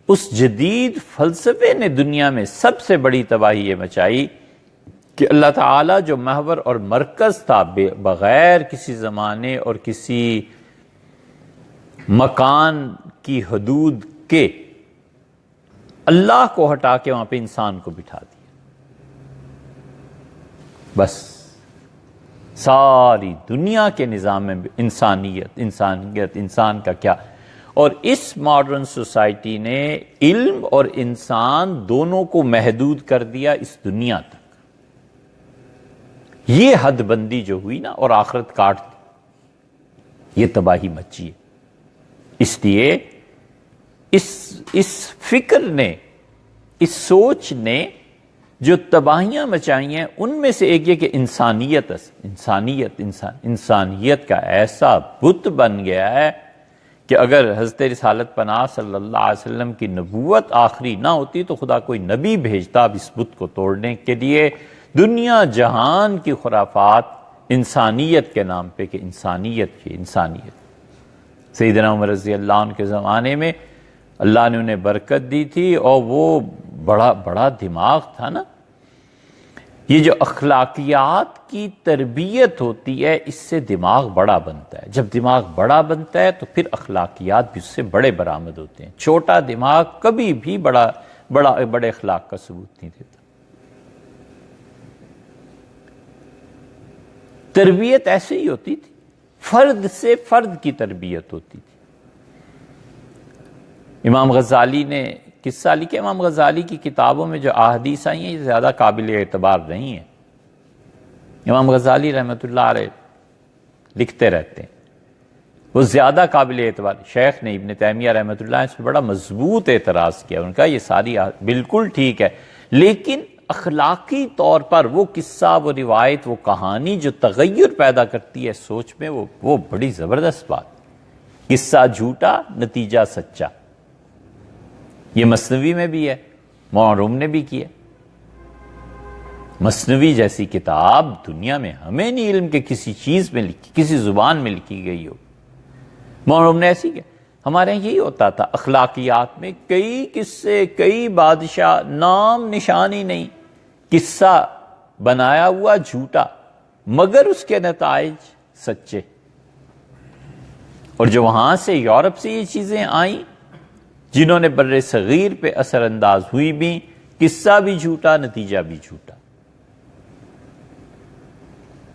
اس جدید فلسفے نے دنیا میں سب سے بڑی تباہی یہ مچائی کہ اللہ تعالیٰ جو محور اور مرکز تھا بغیر کسی زمانے اور کسی مکان کی حدود کے، اللہ کو ہٹا کے وہاں پہ انسان کو بٹھا دیا۔ بس ساری دنیا کے نظام میں انسانیت انسان کا کیا، اور اس ماڈرن سوسائٹی نے علم اور انسان دونوں کو محدود کر دیا اس دنیا تک۔ یہ حد بندی جو ہوئی نا اور آخرت کاٹ دی، یہ تباہی مچی ہے۔ اس لیے اس فکر نے، اس سوچ نے جو تباہیاں مچائی ہیں، ان میں سے ایک یہ کہ انسانیت کا ایسا بت بن گیا ہے کہ اگر حضرت رسالت پناہ صلی اللہ علیہ وسلم کی نبوت آخری نہ ہوتی تو خدا کوئی نبی بھیجتا اب اس بت کو توڑنے کے لیے۔ دنیا جہان کی خرافات انسانیت کے نام پہ کہ انسانیت۔ سیدنا عمر رضی اللہ عنہ کے زمانے میں اللہ نے انہیں برکت دی تھی، اور وہ بڑا دماغ تھا نا۔ یہ جو اخلاقیات کی تربیت ہوتی ہے، اس سے دماغ بڑا بنتا ہے۔ جب دماغ بڑا بنتا ہے تو پھر اخلاقیات بھی اس سے بڑے برآمد ہوتے ہیں۔ چھوٹا دماغ کبھی بھی بڑے اخلاق کا ثبوت نہیں دیتا۔ تربیت ایسے ہی ہوتی تھی، فرد سے فرد کی تربیت ہوتی تھی۔ امام غزالی نے قصہ لکھا، امام غزالی کی کتابوں میں جو احادیث آئی ہیں یہ زیادہ قابل اعتبار نہیں ہیں۔ امام غزالی رحمۃ اللہ علیہ لکھتے رہتے ہیں، وہ زیادہ قابل اعتبار۔ شیخ نے ابن تیمیہ رحمۃ اللہ اس پہ بڑا مضبوط اعتراض کیا، ان کا یہ ساری بالکل ٹھیک ہے، لیکن اخلاقی طور پر وہ قصہ، وہ روایت، وہ کہانی جو تغیر پیدا کرتی ہے سوچ میں، وہ بڑی زبردست بات۔ قصہ جھوٹا، نتیجہ سچا، یہ مثنوی میں بھی ہے، معروم نے بھی کیا۔ مثنوی جیسی کتاب دنیا میں ہمیں نہیں علم کے کسی چیز میں لکھی، کسی زبان میں لکھی گئی ہو۔ معروم نے ایسی کیا۔ ہمارے یہاں یہی ہوتا تھا اخلاقیات میں، کئی قصے، کئی بادشاہ، نام نشان ہی نہیں، قصہ بنایا ہوا جھوٹا، مگر اس کے نتائج سچے۔ اور جو وہاں سے یورپ سے یہ چیزیں آئیں، جنہوں نے بر صغیر پہ اثر انداز ہوئی بھی، قصہ بھی جھوٹا، نتیجہ بھی جھوٹا۔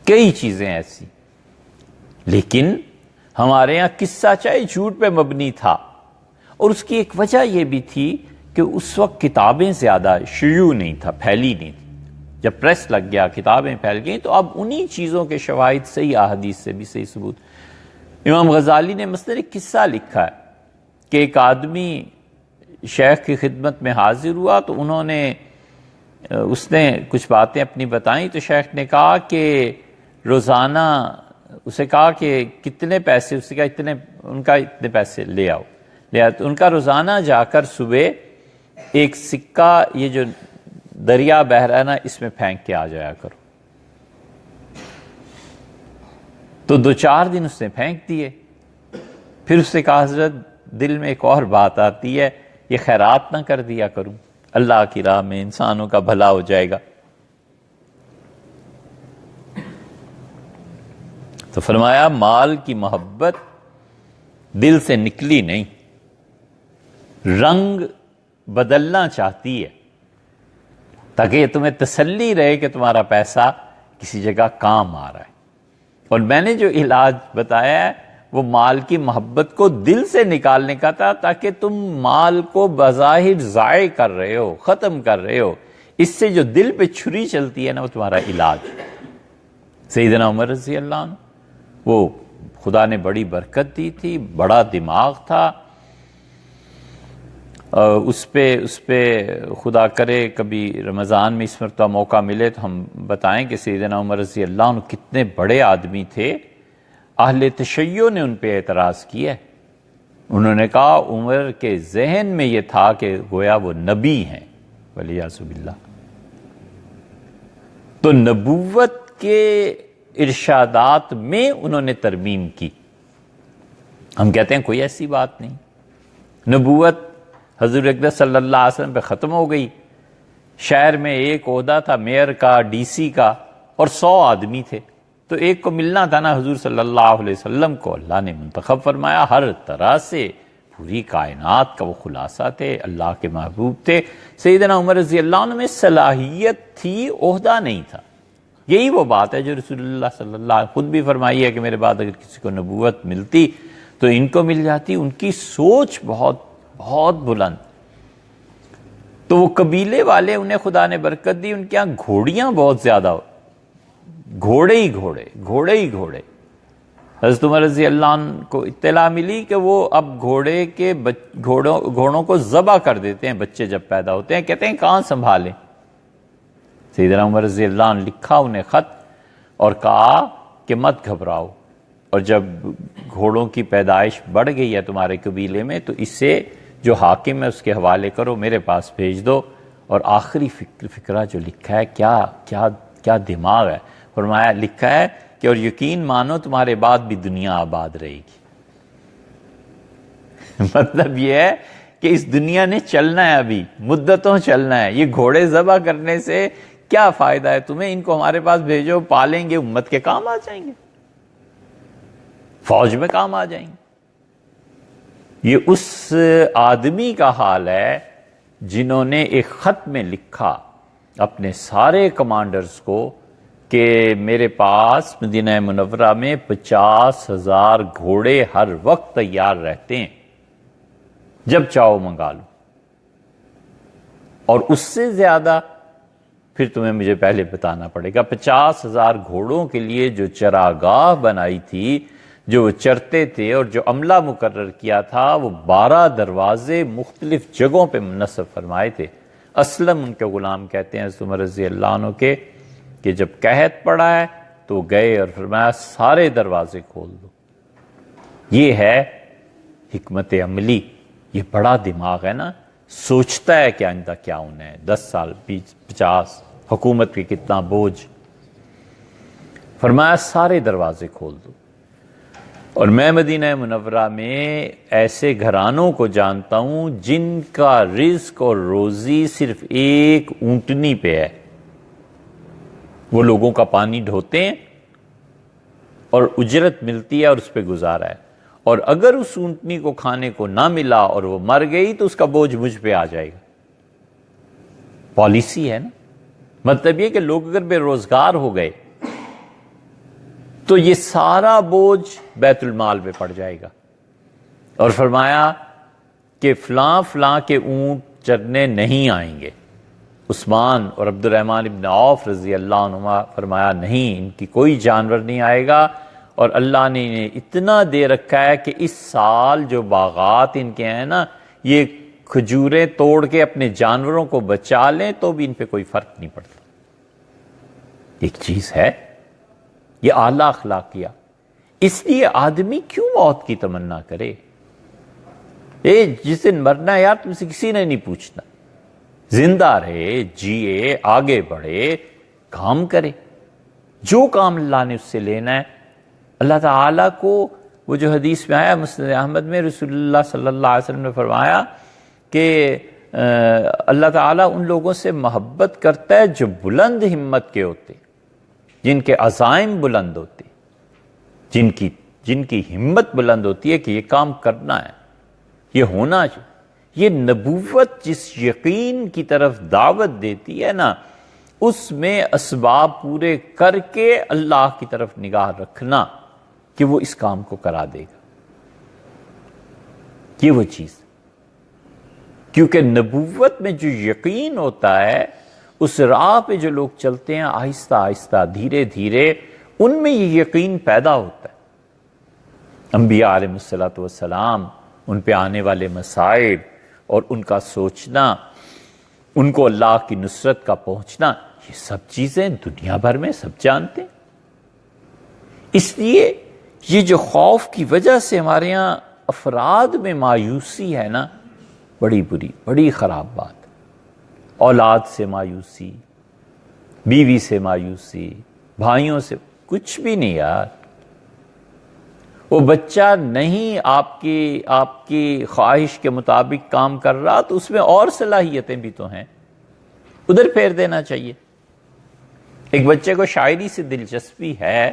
کئی چیزیں ایسی، لیکن ہمارے ہاں قصہ چاہے جھوٹ پہ مبنی تھا، اور اس کی ایک وجہ یہ بھی تھی کہ اس وقت کتابیں زیادہ شیوع نہیں تھا، پھیلی نہیں تھی۔ جب پریس لگ گیا، کتابیں پھیل گئیں، تو اب انہی چیزوں کے شواہد صحیح احادیث سے بھی صحیح ثبوت۔ امام غزالی نے مثلاً ایک قصہ لکھا ہے کہ ایک آدمی شیخ کی خدمت میں حاضر ہوا، تو اس نے کچھ باتیں اپنی بتائیں، تو شیخ نے کہا کہ روزانہ، اسے کہا کہ کتنے پیسے، اسے کہا اتنے پیسے لے آؤ، تو ان کا روزانہ جا کر صبح ایک سکہ، یہ جو دریا بہ رہا ہے نا، اس میں پھینک کے آ جایا کرو۔ تو 2-4 دن اس نے پھینک دیے۔ پھر اس نے کہا حضرت دل میں ایک اور بات آتی ہے، یہ خیرات نہ کر دیا کروں، اللہ کی راہ میں انسانوں کا بھلا ہو جائے گا۔ تو فرمایا مال کی محبت دل سے نکلی نہیں، رنگ بدلنا چاہتی ہے، تاکہ یہ تمہیں تسلی رہے کہ تمہارا پیسہ کسی جگہ کام آ رہا ہے۔ اور میں نے جو علاج بتایا ہے وہ مال کی محبت کو دل سے نکالنے کا تھا، تاکہ تم مال کو بظاہر ضائع کر رہے ہو، ختم کر رہے ہو، اس سے جو دل پہ چھری چلتی ہے نا، وہ تمہارا علاج۔ سیدنا عمر رضی اللہ عنہ، وہ خدا نے بڑی برکت دی تھی، بڑا دماغ تھا، اس پہ خدا کرے کبھی رمضان میں اس مرتبہ موقع ملے تو ہم بتائیں کہ سیدنا عمر رضی اللہ عنہ کتنے بڑے آدمی تھے۔ اہل تشیع نے ان پہ اعتراض کیا، انہوں نے کہا عمر کے ذہن میں یہ تھا کہ گویا وہ نبی ہیں، والعیاذ باللہ۔ تو نبوت کے ارشادات میں انہوں نے ترمیم کی۔ ہم کہتے ہیں کوئی ایسی بات نہیں، نبوت حضور اقدس صلی اللہ علیہ وسلم پہ ختم ہو گئی۔ شہر میں ایک عہدہ تھا میئر کا، ڈی سی کا، اور 100 آدمی تھے، تو ایک کو ملنا تھا نا حضور صلی اللہ علیہ وسلم کو، اللہ نے منتخب فرمایا۔ ہر طرح سے پوری کائنات کا وہ خلاصہ تھے، اللہ کے محبوب تھے۔ سیدنا عمر رضی اللہ عنہ میں صلاحیت تھی، عہدہ نہیں تھا۔ یہی وہ بات ہے جو رسول اللہ صلی اللہ علیہ وسلم خود بھی فرمائی ہے کہ میرے بعد اگر کسی کو نبوت ملتی تو ان کو مل جاتی۔ ان کی سوچ بہت بہت بلند۔ تو وہ قبیلے والے، انہیں خدا نے برکت دی، ان کے یہاں گھوڑیاں بہت زیادہ، گھوڑے ہی گھوڑے، گھوڑے ہی گھوڑے۔ حضرت عمر رضی اللہ عنہ کو اطلاع ملی کہ وہ اب گھوڑوں کو ذبح کر دیتے ہیں بچے جب پیدا ہوتے ہیں، کہتے ہیں کہاں سنبھالیں؟ سیدنا عمر رضی اللہ عنہ لکھا انہیں خط اور کہا کہ مت گھبراؤ، اور جب گھوڑوں کی پیدائش بڑھ گئی ہے تمہارے قبیلے میں تو اسے جو حاکم ہے اس کے حوالے کرو، میرے پاس بھیج دو۔ اور آخری فقرہ جو لکھا ہے، کیا دماغ ہے، فرمایا لکھا ہے کہ اور یقین مانو تمہارے بعد بھی دنیا آباد رہے گی۔ مطلب یہ ہے کہ اس دنیا نے چلنا ہے، ابھی مدتوں چلنا ہے، یہ گھوڑے ذبح کرنے سے کیا فائدہ ہے تمہیں؟ ان کو ہمارے پاس بھیجو، پالیں گے، امت کے کام آ جائیں گے، فوج میں کام آ جائیں گے۔ یہ اس آدمی کا حال ہے جنہوں نے ایک خط میں لکھا اپنے سارے کمانڈرز کو کہ میرے پاس مدینہ منورہ میں 50,000 گھوڑے ہر وقت تیار رہتے ہیں، جب چاہو منگا لو، اور اس سے زیادہ پھر تمہیں مجھے پہلے بتانا پڑے گا۔ 50,000 گھوڑوں کے لیے جو چراگاہ بنائی تھی، جو چرتے تھے، اور جو عملہ مقرر کیا تھا، وہ 12 دروازے مختلف جگہوں پہ منصب فرمائے تھے۔ اسلم ان کے غلام کہتے ہیں حضرت عمر رضی اللہ عنہ کے، کہ جب قحط پڑا ہے تو گئے اور فرمایا سارے دروازے کھول دو۔ یہ ہے حکمت عملی، یہ بڑا دماغ ہے نا، سوچتا ہے کہ آئندہ کیا ہونا ہے، 10 سال 50 حکومت کے کتنا بوجھ۔ فرمایا سارے دروازے کھول دو۔ اور میں مدینہ منورہ میں ایسے گھرانوں کو جانتا ہوں جن کا رزق اور روزی صرف ایک اونٹنی پہ ہے، وہ لوگوں کا پانی ڈھوتے ہیں اور اجرت ملتی ہے اور اس پہ گزارا ہے، اور اگر اس اونٹنی کو کھانے کو نہ ملا اور وہ مر گئی تو اس کا بوجھ مجھ پہ آ جائے گا۔ پالیسی ہے نا، مطلب یہ کہ لوگ اگر بے روزگار ہو گئے تو یہ سارا بوجھ بیت المال پہ پڑ جائے گا۔ اور فرمایا کہ فلاں فلاں کے اونٹ چرنے نہیں آئیں گے۔ عثمان اور عبد الرحمن ابن عوف رضی اللہ عنہما فرمایا نہیں، ان کی کوئی جانور نہیں آئے گا، اور اللہ نے انہیں اتنا دے رکھا ہے کہ اس سال جو باغات ان کے ہیں نا، یہ کھجوریں توڑ کے اپنے جانوروں کو بچا لیں تو بھی ان پہ کوئی فرق نہیں پڑتا۔ ایک چیز ہے، یہ اعلیٰ اخلاقیہ۔ اس لیے آدمی کیوں موت کی تمنا کرے؟ جس دن مرنا ہے یار، تم سے کسی نے نہیں پوچھنا، زندہ رہے، جیے، آگے بڑھے، کام کرے، جو کام اللہ نے اس سے لینا ہے۔ اللہ تعالیٰ کو وہ جو حدیث میں آیا مسند احمد میں، رسول اللہ صلی اللہ علیہ وسلم نے فرمایا کہ اللہ تعالیٰ ان لوگوں سے محبت کرتا ہے جو بلند ہمت کے ہوتے، جن کے عزائم بلند ہوتے، جن کی ہمت بلند ہوتی ہے کہ یہ کام کرنا ہے، یہ ہونا چاہیے۔ یہ نبوت جس یقین کی طرف دعوت دیتی ہے نا، اس میں اسباب پورے کر کے اللہ کی طرف نگاہ رکھنا کہ وہ اس کام کو کرا دے گا، یہ وہ چیز۔ کیونکہ نبوت میں جو یقین ہوتا ہے، اس راہ پہ جو لوگ چلتے ہیں آہستہ آہستہ، دھیرے دھیرے، ان میں یہ یقین پیدا ہوتا ہے۔ انبیاء علیہ السلام، ان پہ آنے والے مسائل اور ان کا سوچنا، ان کو اللہ کی نصرت کا پہنچنا، یہ سب چیزیں دنیا بھر میں سب جانتے ہیں۔ اس لیے یہ جو خوف کی وجہ سے ہمارے یہاں افراد میں مایوسی ہے نا، بڑی بری، بڑی خراب بات۔ اولاد سے مایوسی، بیوی سے مایوسی، بھائیوں سے، کچھ بھی نہیں یار۔ وہ بچہ نہیں آپ کی خواہش کے مطابق کام کر رہا تو اس میں اور صلاحیتیں بھی تو ہیں، ادھر پھیر دینا چاہیے۔ ایک بچے کو شاعری سے دلچسپی ہے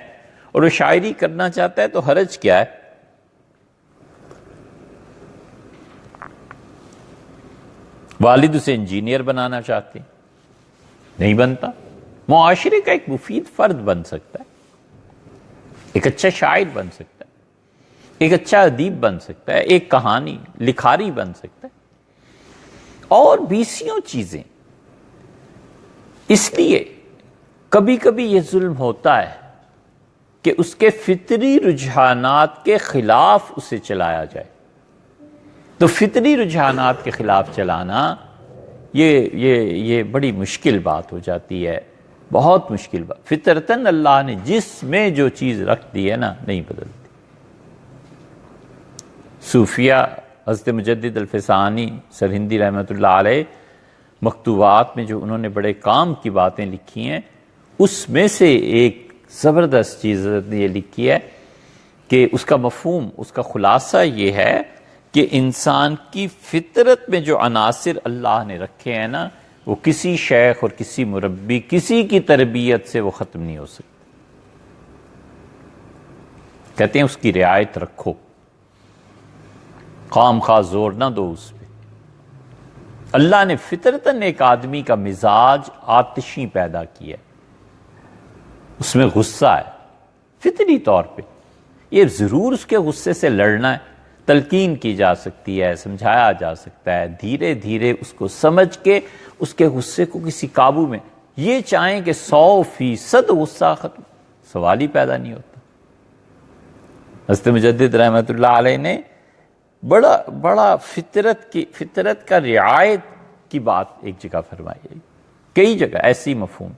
اور وہ شاعری کرنا چاہتا ہے تو حرج کیا ہے؟ والد اسے انجینئر بنانا چاہتے، نہیں بنتا، معاشرے کا ایک مفید فرد بن سکتا ہے، ایک اچھا شاعر بن سکتا ہے، ایک اچھا ادیب بن سکتا ہے، ایک کہانی لکھاری بن سکتا ہے، اور بیسیوں چیزیں۔ اس لیے کبھی کبھی یہ ظلم ہوتا ہے کہ اس کے فطری رجحانات کے خلاف اسے چلایا جائے. تو فطری رجحانات کے خلاف چلانا یہ بڑی مشکل بات ہو جاتی ہے، بہت مشکل بات. فطرتاً اللہ نے جس میں جو چیز رکھ دی ہے نا، نہیں بدلتی. صوفیہ حضرت مجدد الفسانی سرہندی رحمۃ اللہ علیہ مکتوبات میں جو انہوں نے بڑے کام کی باتیں لکھی ہیں، اس میں سے ایک زبردست چیز یہ لکھی ہے کہ اس کا مفہوم، اس کا خلاصہ یہ ہے کہ انسان کی فطرت میں جو عناصر اللہ نے رکھے ہیں نا، وہ کسی شیخ اور کسی مربی، کسی کی تربیت سے وہ ختم نہیں ہو سکتے. کہتے ہیں اس کی رعایت رکھو، خام خواہ زور نہ دو اس پہ. اللہ نے فطرتاً ایک آدمی کا مزاج آتشی پیدا کیا ہے، اس میں غصہ ہے فطری طور پہ. یہ ضرور اس کے غصے سے لڑنا ہے، تلقین کی جا سکتی ہے، سمجھایا جا سکتا ہے، دھیرے دھیرے اس کو سمجھ کے اس کے غصے کو کسی قابو میں. یہ چاہیں کہ 100% غصہ ختم، سوال ہی پیدا نہیں ہوتا. حضرت مجدد رحمۃ اللہ علیہ نے بڑا فطرت کا رعایت کی بات ایک جگہ فرمائی ہے، کئی جگہ ایسی مفہوم.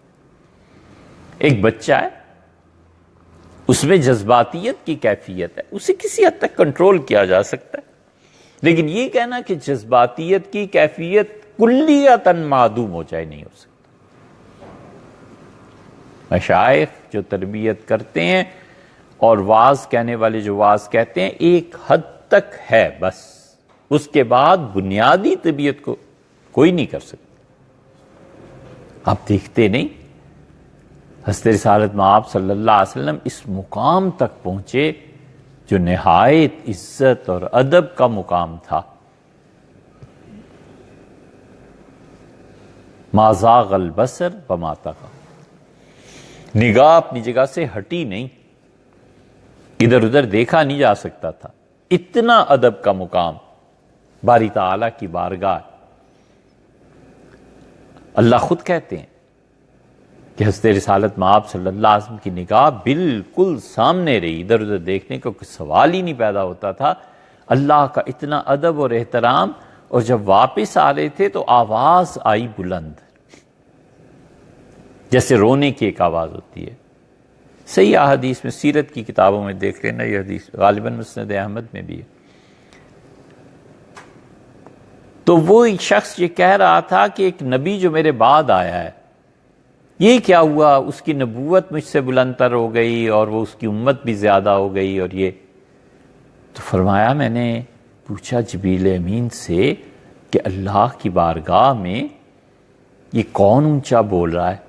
ایک بچہ ہے، اس میں جذباتیت کی کیفیت ہے، اسے کسی حد تک کنٹرول کیا جا سکتا ہے، لیکن یہ کہنا کہ جذباتیت کی کیفیت کلیتاً معدوم ہو جائے نہیں ہو سکتا. مشائخ جو تربیت کرتے ہیں اور واعظ کہنے والے جو واعظ کہتے ہیں، ایک حد تک ہے بس، اس کے بعد بنیادی طبیعت کو کوئی نہیں کر سکتا. آپ دیکھتے نہیں، حضرت رسالت مآب صلی اللہ علیہ وسلم اس مقام تک پہنچے جو نہایت عزت اور ادب کا مقام تھا. ما زاغ البصر وما طغى، نگاہ اپنی جگہ سے ہٹی نہیں، ادھر ادھر دیکھا نہیں جا سکتا تھا. اتنا ادب کا مقام باری تعالیٰ کی بارگاہ. اللہ خود کہتے ہیں کہ حضرت رسالت مآب صلی اللہ علیہ وسلم کی نگاہ بالکل سامنے رہی، ادھر ادھر دیکھنے کو کوئی سوال ہی نہیں پیدا ہوتا تھا. اللہ کا اتنا ادب اور احترام. اور جب واپس آ رہے تھے تو آواز آئی بلند، جیسے رونے کی ایک آواز ہوتی ہے. صحیح احادیث میں، سیرت کی کتابوں میں دیکھ لینا، یہ حدیث غالباً مسند احمد میں بھی ہے. تو وہ ایک شخص یہ کہہ رہا تھا کہ ایک نبی جو میرے بعد آیا ہے، یہ کیا ہوا، اس کی نبوت مجھ سے بلند تر ہو گئی اور وہ اس کی امت بھی زیادہ ہو گئی. اور یہ تو فرمایا، میں نے پوچھا جبریل امین سے کہ اللہ کی بارگاہ میں یہ کون اونچا بول رہا ہے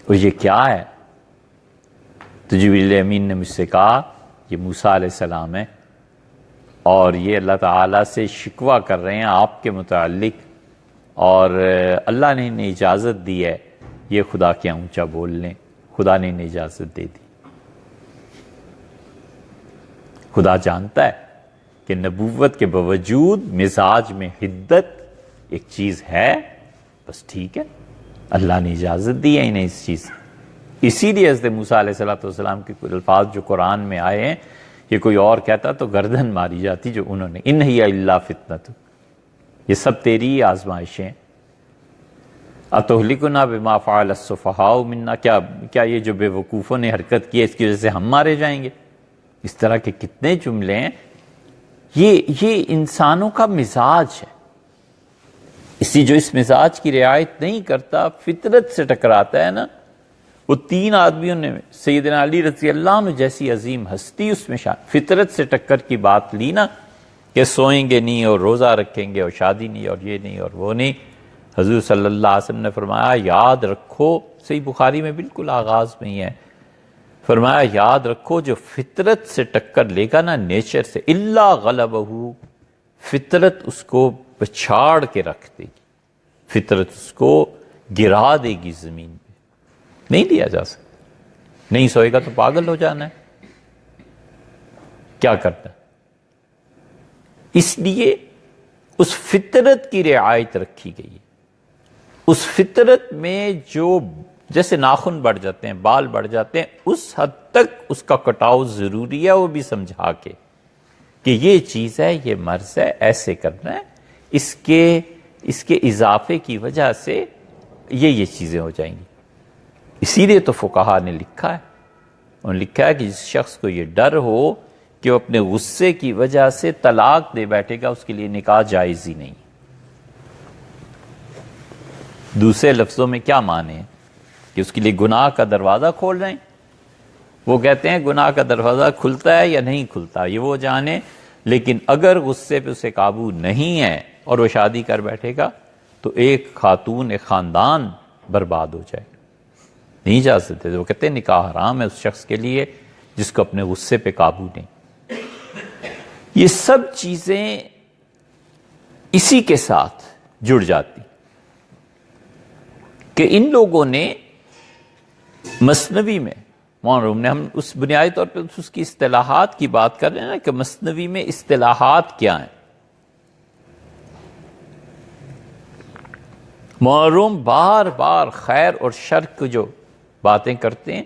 اور یہ کیا ہے؟ تو جبریل امین نے مجھ سے کہا یہ موسیٰ علیہ السلام ہے، اور یہ اللہ تعالیٰ سے شکوہ کر رہے ہیں آپ کے متعلق، اور اللہ نے انہیں اجازت دی ہے یہ خدا کے اونچا بول لیں. خدا نے انہیں اجازت دے دی. خدا جانتا ہے کہ نبوت کے باوجود مزاج میں حدت ایک چیز ہے، بس ٹھیک ہے، اللہ نے اجازت دی ہے انہیں اس چیز. اسی لیے حضرت موسیٰ علیہ السلام کے کچھ الفاظ جو قرآن میں آئے ہیں، یہ کوئی اور کہتا تو گردن ماری جاتی جو انہوں نے. ان ہی الا فتنۃ، یہ سب تیری ہی آزمائشیں. اتہلکنا بما فعل السفہاء منا، کیا یہ جو بے وقوفوں نے حرکت کی ہے اس کی وجہ سے ہم مارے جائیں گے؟ اس طرح کے کتنے جملے ہیں. یہ انسانوں کا مزاج ہے. اسی جو اس مزاج کی رعایت نہیں کرتا، فطرت سے ٹکراتا ہے نا. وہ 3 آدمیوں نے سیدنا علی رضی اللہ عنہ جیسی عظیم ہستی اس میں فطرت سے ٹکر کی بات لی نا، کہ سوئیں گے نہیں اور روزہ رکھیں گے اور شادی نہیں اور یہ نہیں اور وہ نہیں. حضور صلی اللہ علیہ وسلم نے فرمایا یاد رکھو، صحیح بخاری میں بالکل آغاز میں ہی ہے، فرمایا یاد رکھو جو فطرت سے ٹکر لے گا نا، نیچر سے، الا غلبہ، فطرت اس کو پچھاڑ کے رکھ دے گی، فطرت اس کو گرا دے گی زمین پہ. نہیں لیا جا سکتا. نہیں سوئے گا تو پاگل ہو جانا ہے، کیا کرنا. اس لیے اس فطرت کی رعایت رکھی گئی ہے. اس فطرت میں جو جیسے ناخن بڑھ جاتے ہیں، بال بڑھ جاتے ہیں، اس حد تک اس کا کٹاؤ ضروری ہے، وہ بھی سمجھا کے کہ یہ چیز ہے، یہ مرض ہے، ایسے کرنا ہے، اس کے اضافے کی وجہ سے یہ چیزیں ہو جائیں گی۔ اسی لیے تو فقہا نے لکھا ہے، انہوں نے لکھا ہے کہ جس شخص کو یہ ڈر ہو کہ وہ اپنے غصے کی وجہ سے طلاق دے بیٹھے گا، اس کے لیے نکاح جائز ہی نہیں۔ دوسرے لفظوں میں کیا معنی ہے کہ اس کے لیے گناہ کا دروازہ کھول رہے ہیں؟ وہ کہتے ہیں گناہ کا دروازہ کھلتا ہے یا نہیں کھلتا یہ وہ جانے، لیکن اگر غصے پہ اسے قابو نہیں ہے اور وہ شادی کر بیٹھے گا تو ایک خاتون، ایک خاندان برباد ہو جائے گا، نہیں جا سکتے۔ وہ کہتے ہیں نکاح حرام ہے اس شخص کے لیے جس کو اپنے غصے پہ قابو نہیں۔ یہ سب چیزیں اسی کے ساتھ جڑ جاتی کہ ان لوگوں نے مثنوی میں، ہم اس بنیادی طور پہ اس کی اصطلاحات کی بات کر رہے ہیں نا کہ مثنوی میں اصطلاحات کیا ہیں۔ معروم بار بار خیر اور شر کو جو باتیں کرتے ہیں،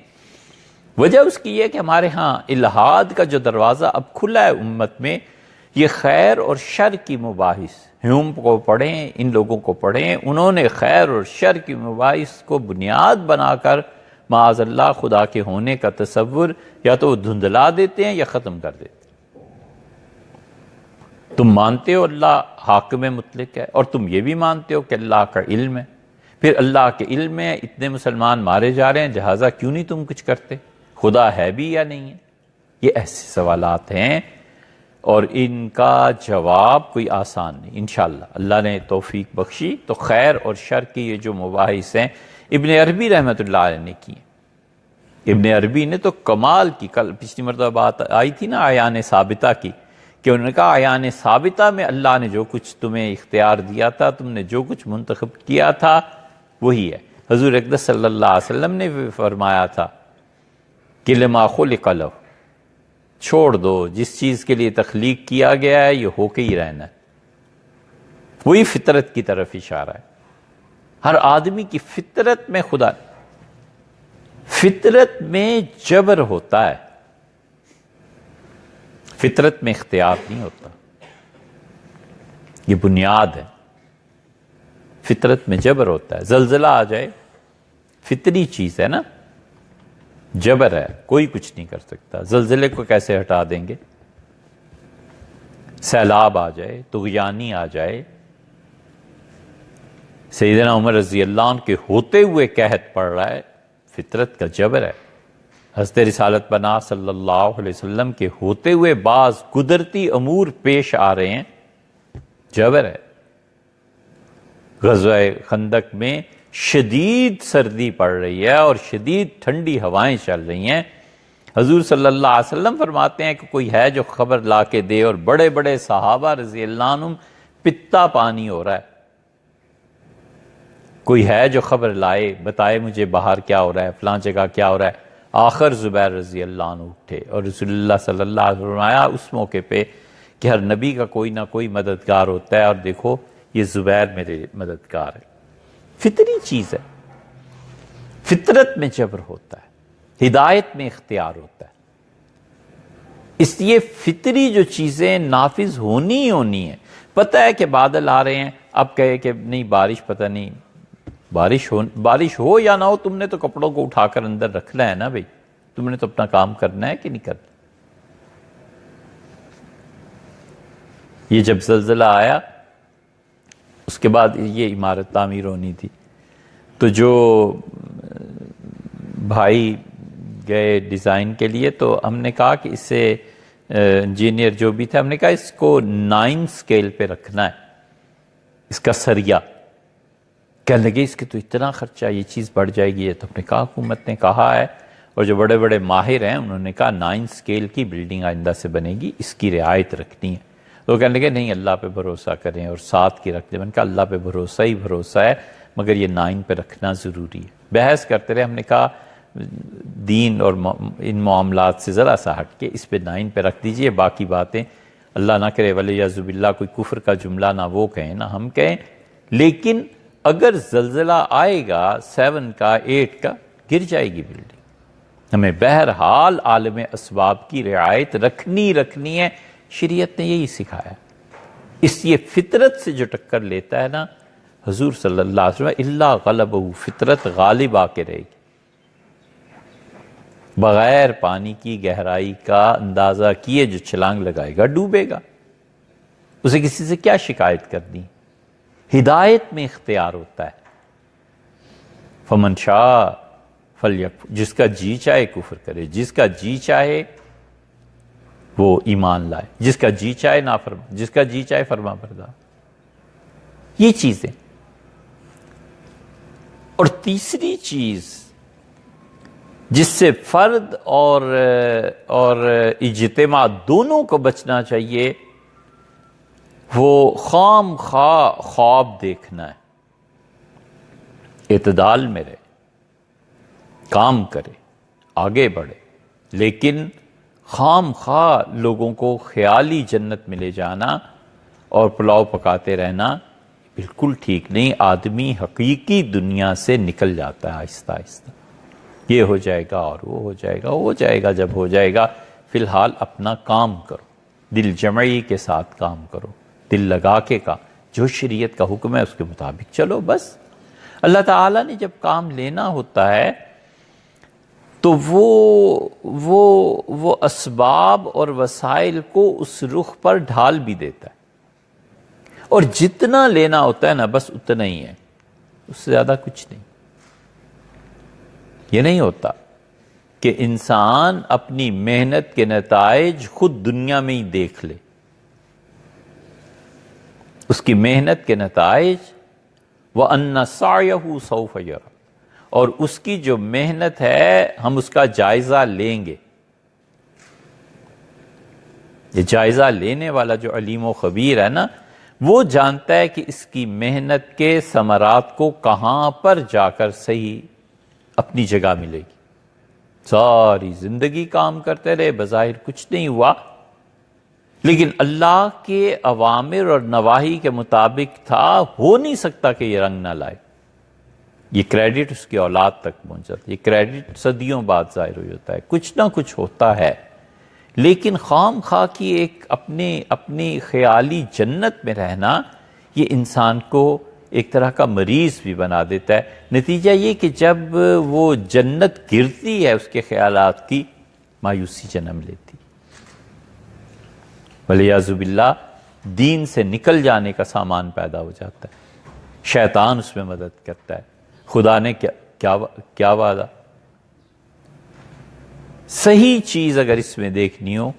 وجہ اس کی یہ کہ ہمارے ہاں الہاد کا جو دروازہ اب کھلا ہے امت میں، یہ خیر اور شر کی مباحث، ہیوم کو پڑھیں، ان لوگوں کو پڑھیں، انہوں نے خیر اور شر کی مباحث کو بنیاد بنا کر معاذ اللہ خدا کے ہونے کا تصور یا تو وہ دھندلا دیتے ہیں یا ختم کر دیتے ہیں۔ تم مانتے ہو اللہ حاکم مطلق ہے، اور تم یہ بھی مانتے ہو کہ اللہ کا علم ہے، پھر اللہ کے علم میں اتنے مسلمان مارے جا رہے ہیں، لہٰذا کیوں نہیں تم کچھ کرتے؟ خدا ہے بھی یا نہیں ہے؟ یہ ایسے سوالات ہیں اور ان کا جواب کوئی آسان نہیں۔ انشاءاللہ اللہ نے توفیق بخشی تو خیر اور شر کی یہ جو مباحث ہیں ابن عربی رحمۃ اللہ علیہ نے کی ہیں۔ ابن عربی نے تو کمال کی، کل پچھلی مرتبہ بات آئی تھی نا عیان ثابتہ کی، کہ انہوں نے کہا عیان ثابتہ میں اللہ نے جو کچھ تمہیں اختیار دیا تھا، تم نے جو کچھ منتخب کیا تھا وہی ہے۔ حضور اقدس صلی اللہ علیہ وسلم نے بھی فرمایا تھا کہ لما خلق لہ، چھوڑ دو، جس چیز کے لیے تخلیق کیا گیا ہے یہ ہو کے ہی رہنا ہے۔ وہی فطرت کی طرف اشارہ ہے۔ ہر آدمی کی فطرت میں خدا، فطرت میں جبر ہوتا ہے، فطرت میں اختیار نہیں ہوتا، یہ بنیاد ہے۔ فطرت میں جبر ہوتا ہے، زلزلہ آ جائے فطری چیز ہے نا، جبر ہے، کوئی کچھ نہیں کر سکتا۔ زلزلے کو کیسے ہٹا دیں گے؟ سیلاب آ جائے، طغیانی آ جائے، سیدنا عمر رضی اللہ عنہ کے ہوتے ہوئے قحط پڑ رہا ہے، فطرت کا جبر ہے۔ حضرت رسالت پناہ صلی اللہ علیہ وسلم کے ہوتے ہوئے بعض قدرتی امور پیش آ رہے ہیں، جبر ہے۔ غزوہ خندق میں شدید سردی پڑ رہی ہے اور شدید ٹھنڈی ہوائیں چل رہی ہیں، حضور صلی اللہ علیہ وسلم فرماتے ہیں کہ کوئی ہے جو خبر لا کے دے، اور بڑے بڑے صحابہ رضی اللہ عنہم پتا پانی ہو رہا ہے، کوئی ہے جو خبر لائے، بتائے مجھے باہر کیا ہو رہا ہے، فلاں جگہ کیا ہو رہا ہے۔ آخر زبیر رضی اللہ عنہ اٹھے اور رسول اللہ صلی اللہ علیہ وسلم فرمایا اس موقع پہ کہ ہر نبی کا کوئی نہ کوئی مددگار ہوتا ہے، اور دیکھو یہ زبیر میرے مددگار ہے۔ فطری چیز ہے، فطرت میں جبر ہوتا ہے، ہدایت میں اختیار ہوتا ہے، اس لیے فطری جو چیزیں نافذ ہونی ہی ہونی ہیں۔ پتہ ہے کہ بادل آ رہے ہیں، اب کہے کہ نہیں بارش، پتہ نہیں بارش ہو یا نہ ہو، تم نے تو کپڑوں کو اٹھا کر اندر رکھنا ہے نا بھائی، تم نے تو اپنا کام کرنا ہے کہ نہیں کرنا۔ یہ جب زلزلہ آیا اس کے بعد یہ عمارت تعمیر ہونی تھی، تو جو بھائی گئے ڈیزائن کے لیے تو ہم نے کہا کہ اس سے انجینئر جو بھی تھا، ہم نے کہا اس کو 9 سکیل پہ رکھنا ہے، اس کا سریا۔ کہنے لگے اس کے تو اتنا خرچہ، یہ چیز بڑھ جائے گی۔ تو ہم نے کہا حکومت نے کہا ہے، اور جو بڑے بڑے ماہر ہیں انہوں نے کہا 9 سکیل کی بلڈنگ آئندہ سے بنے گی، اس کی رعایت رکھنی ہے۔ تو کہنے لگے نہیں اللہ پہ بھروسہ کریں اور 7 کی رکھ دیں۔ میں نے کہا اللہ پہ بھروسہ ہی بھروسہ ہے، مگر یہ 9 پہ رکھنا ضروری ہے۔ بحث کرتے رہے، ہم نے کہا دین اور ان معاملات سے ذرا سا ہٹ کے اس پہ 9 پہ رکھ دیجئے، باقی باتیں اللہ نہ کرے ولیعذ باللہ کوئی کفر کا جملہ نہ وہ کہیں نہ ہم کہیں، لیکن اگر زلزلہ آئے گا 7 کا 8 کا گر جائے گی بلڈنگ. ہمیں بہرحال عالم اسباب کی رعایت رکھنی ہے. شریعت نے یہی سکھایا. اس یہ فطرت سے جو ٹکر لیتا ہے نا، حضور صلی اللہ علیہ وسلم الا غلبہ، فطرت غالب آ کے رہے گی. بغیر پانی کی گہرائی کا اندازہ کیے جو چھلانگ لگائے گا ڈوبے گا. اسے کسی سے کیا شکایت کرنی؟ ہدایت میں اختیار ہوتا ہے. فمن شاء فلیکفر، جس کا جی چاہے کفر کرے، جس کا جی چاہے وہ ایمان لائے، جس کا جی چاہے نافرمان، جس کا جی چاہے فرما بردار. یہ چیزیں. اور تیسری چیز جس سے فرد اور اجتماع دونوں کو بچنا چاہیے، وہ خام خواہ خواب دیکھنا ہے. اعتدال میں رہے، کام کرے، آگے بڑھے، لیکن خام خواہ لوگوں کو خیالی جنت میں لے جانا اور پلاؤ پکاتے رہنا بالکل ٹھیک نہیں. آدمی حقیقی دنیا سے نکل جاتا ہے آہستہ آہستہ. یہ ہو جائے گا اور وہ ہو جائے گا، ہو جائے گا جب ہو جائے گا. فی الحال اپنا کام کرو، دل جمعی کے ساتھ کام کرو، دل لگا کے کام، جو شریعت کا حکم ہے اس کے مطابق چلو بس. اللہ تعالیٰ نے جب کام لینا ہوتا ہے تو وہ اسباب اور وسائل کو اس رخ پر ڈھال بھی دیتا ہے. اور جتنا لینا ہوتا ہے نا بس اتنا ہی ہے، اس سے زیادہ کچھ نہیں. یہ نہیں ہوتا کہ انسان اپنی محنت کے نتائج خود دنیا میں ہی دیکھ لے. اس کی محنت کے نتائج وَأَنَّ سَعْيَهُ سَوْفَ يَرَى، اور اس کی جو محنت ہے ہم اس کا جائزہ لیں گے. یہ جائزہ لینے والا جو علیم و خبیر ہے نا، وہ جانتا ہے کہ اس کی محنت کے ثمرات کو کہاں پر جا کر صحیح اپنی جگہ ملے گی. ساری زندگی کام کرتے رہے، بظاہر کچھ نہیں ہوا، لیکن اللہ کے اوامر اور نواہی کے مطابق تھا. ہو نہیں سکتا کہ یہ رنگ نہ لائے. یہ کریڈٹ اس کی اولاد تک پہنچ جاتا ہے. یہ کریڈٹ صدیوں بعد ظاہر ہو جاتا ہے. کچھ نہ کچھ ہوتا ہے، لیکن خام خواہ کی ایک اپنی خیالی جنت میں رہنا یہ انسان کو ایک طرح کا مریض بھی بنا دیتا ہے. نتیجہ یہ کہ جب وہ جنت گرتی ہے اس کے خیالات کی، مایوسی جنم لیتی. وَلِعِیَاذُ بِاللَّہ دین سے نکل جانے کا سامان پیدا ہو جاتا ہے. شیطان اس میں مدد کرتا ہے. خدا نے کیا وعدہ. صحیح چیز اگر اس میں دیکھنی ہو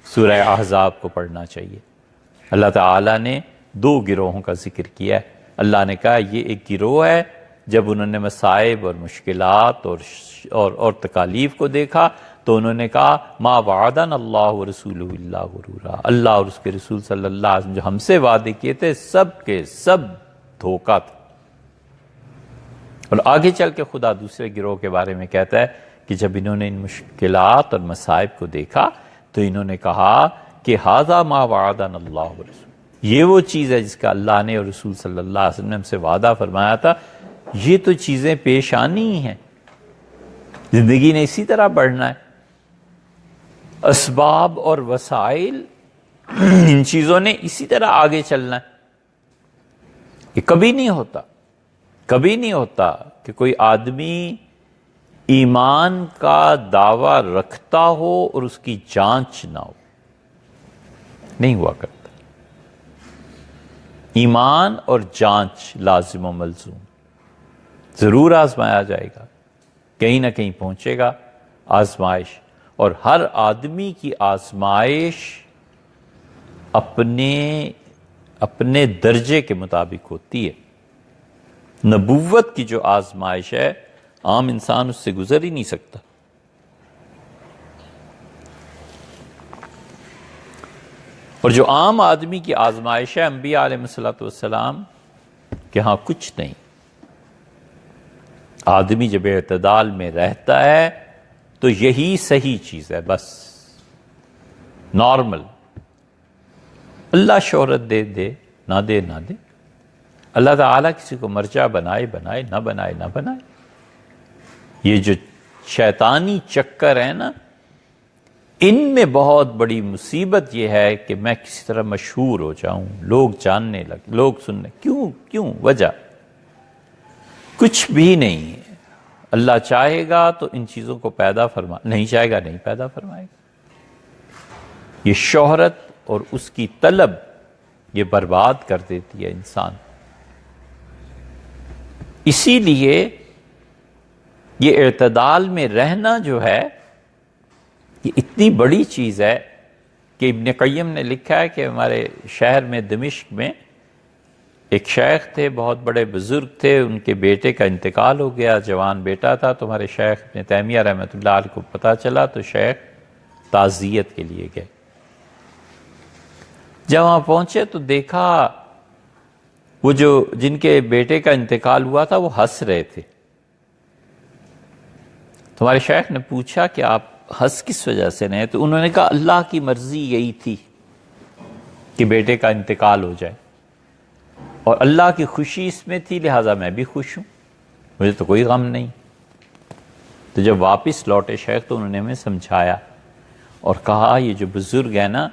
سورہ احزاب کو پڑھنا چاہیے. اللہ تعالیٰ نے 2 گروہوں کا ذکر کیا ہے. اللہ نے کہا یہ ایک گروہ ہے جب انہوں نے مصائب اور مشکلات اور تکالیف کو دیکھا تو انہوں نے کہا ما وعدنا اللہ ورسولہ الا غرورا. اللہ اور اس کے رسول صلی اللہ علیہ وسلم جو ہم سے وعدے کیے تھے سب کے سب دھوکہ تھا. اور آگے چل کے خدا دوسرے گروہ کے بارے میں کہتا ہے کہ جب انہوں نے ان مشکلات اور مصائب کو دیکھا تو انہوں نے کہا کہ ھذا ما وعدنا اللہ ورسولہ، یہ وہ چیز ہے جس کا اللہ نے اور رسول صلی اللہ علیہ وسلم نے ہم سے وعدہ فرمایا تھا. یہ تو چیزیں پیش آنی ہیں، زندگی نے اسی طرح بڑھنا ہے. اسباب اور وسائل ان چیزوں نے اسی طرح آگے چلنا ہے. یہ کبھی نہیں ہوتا کہ کوئی آدمی ایمان کا دعویٰ رکھتا ہو اور اس کی جانچ نہ ہو. نہیں ہوا کرتا. ایمان اور جانچ لازم و ملزوم. ضرور آزمایا جائے گا، کہیں نہ کہیں پہنچے گا آزمائش. اور ہر آدمی کی آزمائش اپنے درجے کے مطابق ہوتی ہے. نبوت کی جو آزمائش ہے عام انسان اس سے گزر ہی نہیں سکتا. اور جو عام آدمی کی آزمائش ہے انبیاء علیہ السلام کہ ہاں کچھ نہیں. آدمی جب اعتدال میں رہتا ہے تو یہی صحیح چیز ہے. بس نارمل. اللہ شہرت دے نہ دے اللہ تعالیٰ کسی کو مرجع بنائے نہ بنائے. یہ جو شیطانی چکر ہے نا، ان میں بہت بڑی مصیبت یہ ہے کہ میں کسی طرح مشہور ہو جاؤں، لوگ جاننے لگے، لوگ سننے. کیوں وجہ کچھ بھی نہیں ہے. اللہ چاہے گا تو ان چیزوں کو پیدا نہیں چاہے گا نہیں پیدا فرمائے گا. یہ شہرت اور اس کی طلب یہ برباد کر دیتی ہے انسان. اسی لیے یہ اعتدال میں رہنا جو ہے یہ اتنی بڑی چیز ہے کہ ابن قیم نے لکھا ہے کہ ہمارے شہر میں دمشق میں ایک شیخ تھے، بہت بڑے بزرگ تھے، ان کے بیٹے کا انتقال ہو گیا، جوان بیٹا تھا. تو ہمارے شیخ ابن تیمیہ رحمۃ اللہ علیہ کو پتہ چلا تو شیخ تعزیت کے لیے گئے. جب وہاں پہنچے تو دیکھا وہ جن کے بیٹے کا انتقال ہوا تھا وہ ہنس رہے تھے. تمہارے شیخ نے پوچھا کہ آپ ہنس کس وجہ سے نہیں؟ تو انہوں نے کہا اللہ کی مرضی یہی تھی کہ بیٹے کا انتقال ہو جائے، اور اللہ کی خوشی اس میں تھی، لہٰذا میں بھی خوش ہوں، مجھے تو کوئی غم نہیں. تو جب واپس لوٹے شیخ تو انہوں نے ہمیں سمجھایا اور کہا یہ جو بزرگ ہیں نا،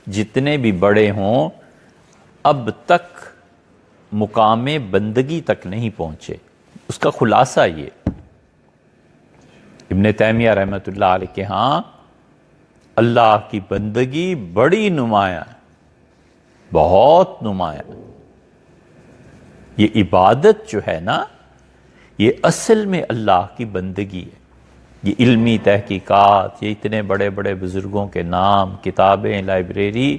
جتنے بھی بڑے ہوں اب تک مقام بندگی تک نہیں پہنچے. اس کا خلاصہ یہ ابن تیمیہ رحمۃ اللہ علیہ کے ہاں اللہ کی بندگی بڑی نمایاں، بہت نمایاں. یہ عبادت جو ہے نا یہ اصل میں اللہ کی بندگی ہے. یہ علمی تحقیقات، یہ اتنے بڑے بڑے بزرگوں کے نام، کتابیں، لائبریری،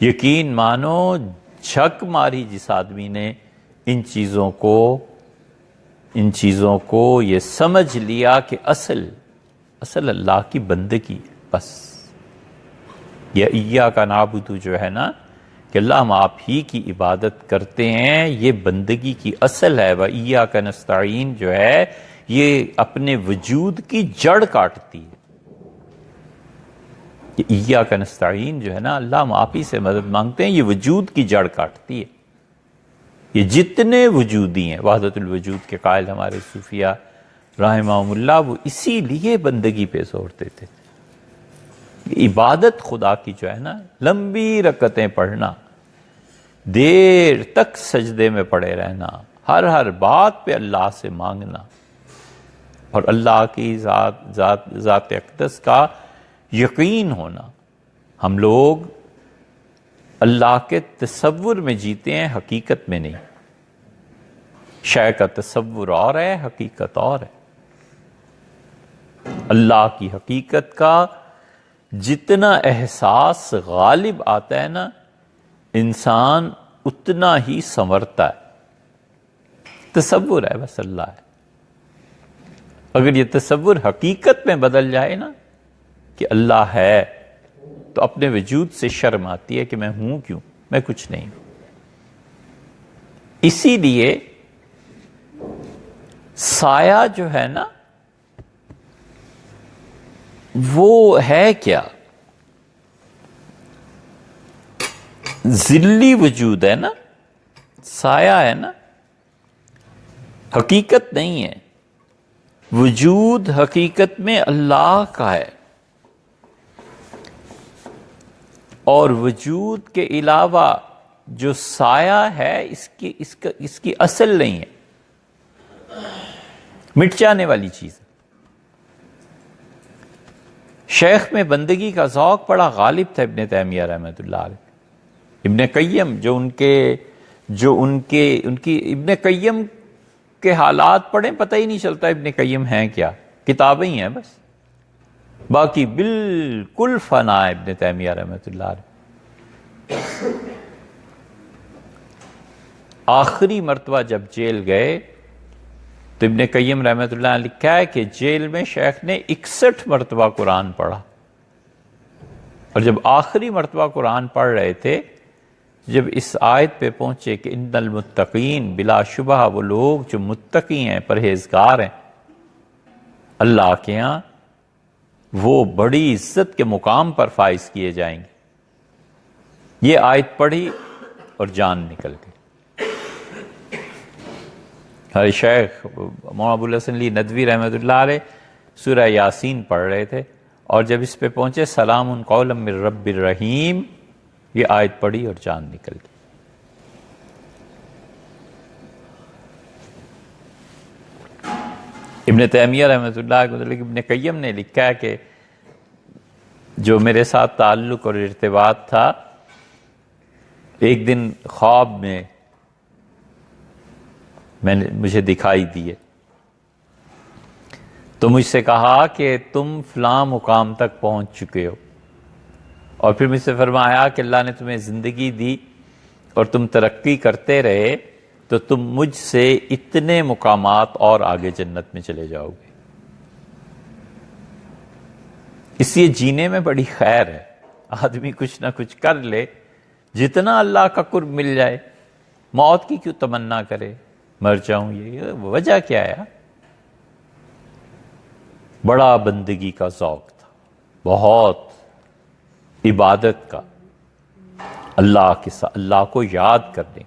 یقین مانو جھک ماری جس آدمی نے ان چیزوں کو یہ سمجھ لیا کہ اصل اللہ کی بندگی ہے. بس یہ ایاک نعبد جو ہے نا کہ اللہ ہم آپ ہی کی عبادت کرتے ہیں، یہ بندگی کی اصل ہے. وَإِيَّاكَ نَسْتَعِينُ جو ہے یہ اپنے وجود کی جڑ کاٹتی ہے. یہ ایاک نستعین جو ہے نا، اللہ ہم آپ ہی سے مدد مانگتے ہیں، یہ وجود کی جڑ کاٹتی ہے. یہ جتنے وجودی ہیں، وحدت الوجود کے قائل ہمارے صوفیہ رحمہم اللہ، وہ اسی لیے بندگی پہ زور دیتے تھے. عبادت خدا کی جو ہے نا، لمبی رکعتیں پڑھنا، دیر تک سجدے میں پڑے رہنا، ہر بات پہ اللہ سے مانگنا، اور اللہ کی ذات اقدس کا یقین ہونا. ہم لوگ اللہ کے تصور میں جیتے ہیں، حقیقت میں نہیں. شے کا تصور اور ہے، حقیقت اور ہے. اللہ کی حقیقت کا جتنا احساس غالب آتا ہے نا، انسان اتنا ہی سنورتا ہے. تصور ہے بس اللہ ہے. اگر یہ تصور حقیقت میں بدل جائے نا کہ اللہ ہے، تو اپنے وجود سے شرم آتی ہے کہ میں ہوں کیوں، میں کچھ نہیں ہوں. اسی لیے سایہ جو ہے نا وہ ہے کیا؟ ذلی وجود ہے نا، سایہ ہے نا، حقیقت نہیں ہے. وجود حقیقت میں اللہ کا ہے، اور وجود کے علاوہ جو سایہ ہے اس کی اصل نہیں ہے، مٹ جانے والی چیز ہے. شیخ میں بندگی کا ذوق بڑا غالب تھا ابن تیمیہ رحمۃ اللہ علیہ. ابن قیم ابن قیم کے حالات پڑھیں، پتہ ہی نہیں چلتا ابن قیم ہیں کیا، کتابیں ہی ہیں بس، باقی بالکل فنا ہے ابن تیمیہ رحمۃ اللہ علیہ. آخری مرتبہ جب جیل گئے تو ابن قیم رحمۃ اللہ نے لکھا ہے کہ جیل میں شیخ نے 61 مرتبہ قرآن پڑھا، اور جب آخری مرتبہ قرآن پڑھ رہے تھے، جب اس آیت پہ پہنچے کہ ان المتقین، بلا شبہ وہ لوگ جو متقی ہیں، پرہیزگار ہیں، اللہ کے ہاں وہ بڑی عزت کے مقام پر فائز کیے جائیں گے. یہ آیت پڑھی اور جان نکل گئی. ہمارے شیخ مولانا ابو الحسن علی ندوی رحمۃ اللہ علیہ سورہ یاسین پڑھ رہے تھے، اور جب اس پہ پہنچے سلام قولا من رب الرحیم، یہ آیت پڑھی اور جان نکل گئی۔ ابن تیمیہ رحمۃ اللہ علیہ، ابن قیم نے لکھا ہے کہ جو میرے ساتھ تعلق اور ارتباط تھا، ایک دن خواب میں مجھے دکھائی دیے، تو مجھ سے کہا کہ تم فلاں مقام تک پہنچ چکے ہو، اور پھر مجھ سے فرمایا کہ اللہ نے تمہیں زندگی دی اور تم ترقی کرتے رہے تو تم مجھ سے اتنے مقامات اور آگے جنت میں چلے جاؤ گے۔ اس لیے جینے میں بڑی خیر ہے، آدمی کچھ نہ کچھ کر لے، جتنا اللہ کا قرب مل جائے۔ موت کی کیوں تمنا کرے، مر جاؤں، یہ وجہ کیا ہے؟ بڑا بندگی کا ذوق تھا، بہت عبادت کا، اللہ کو یاد کرنے۔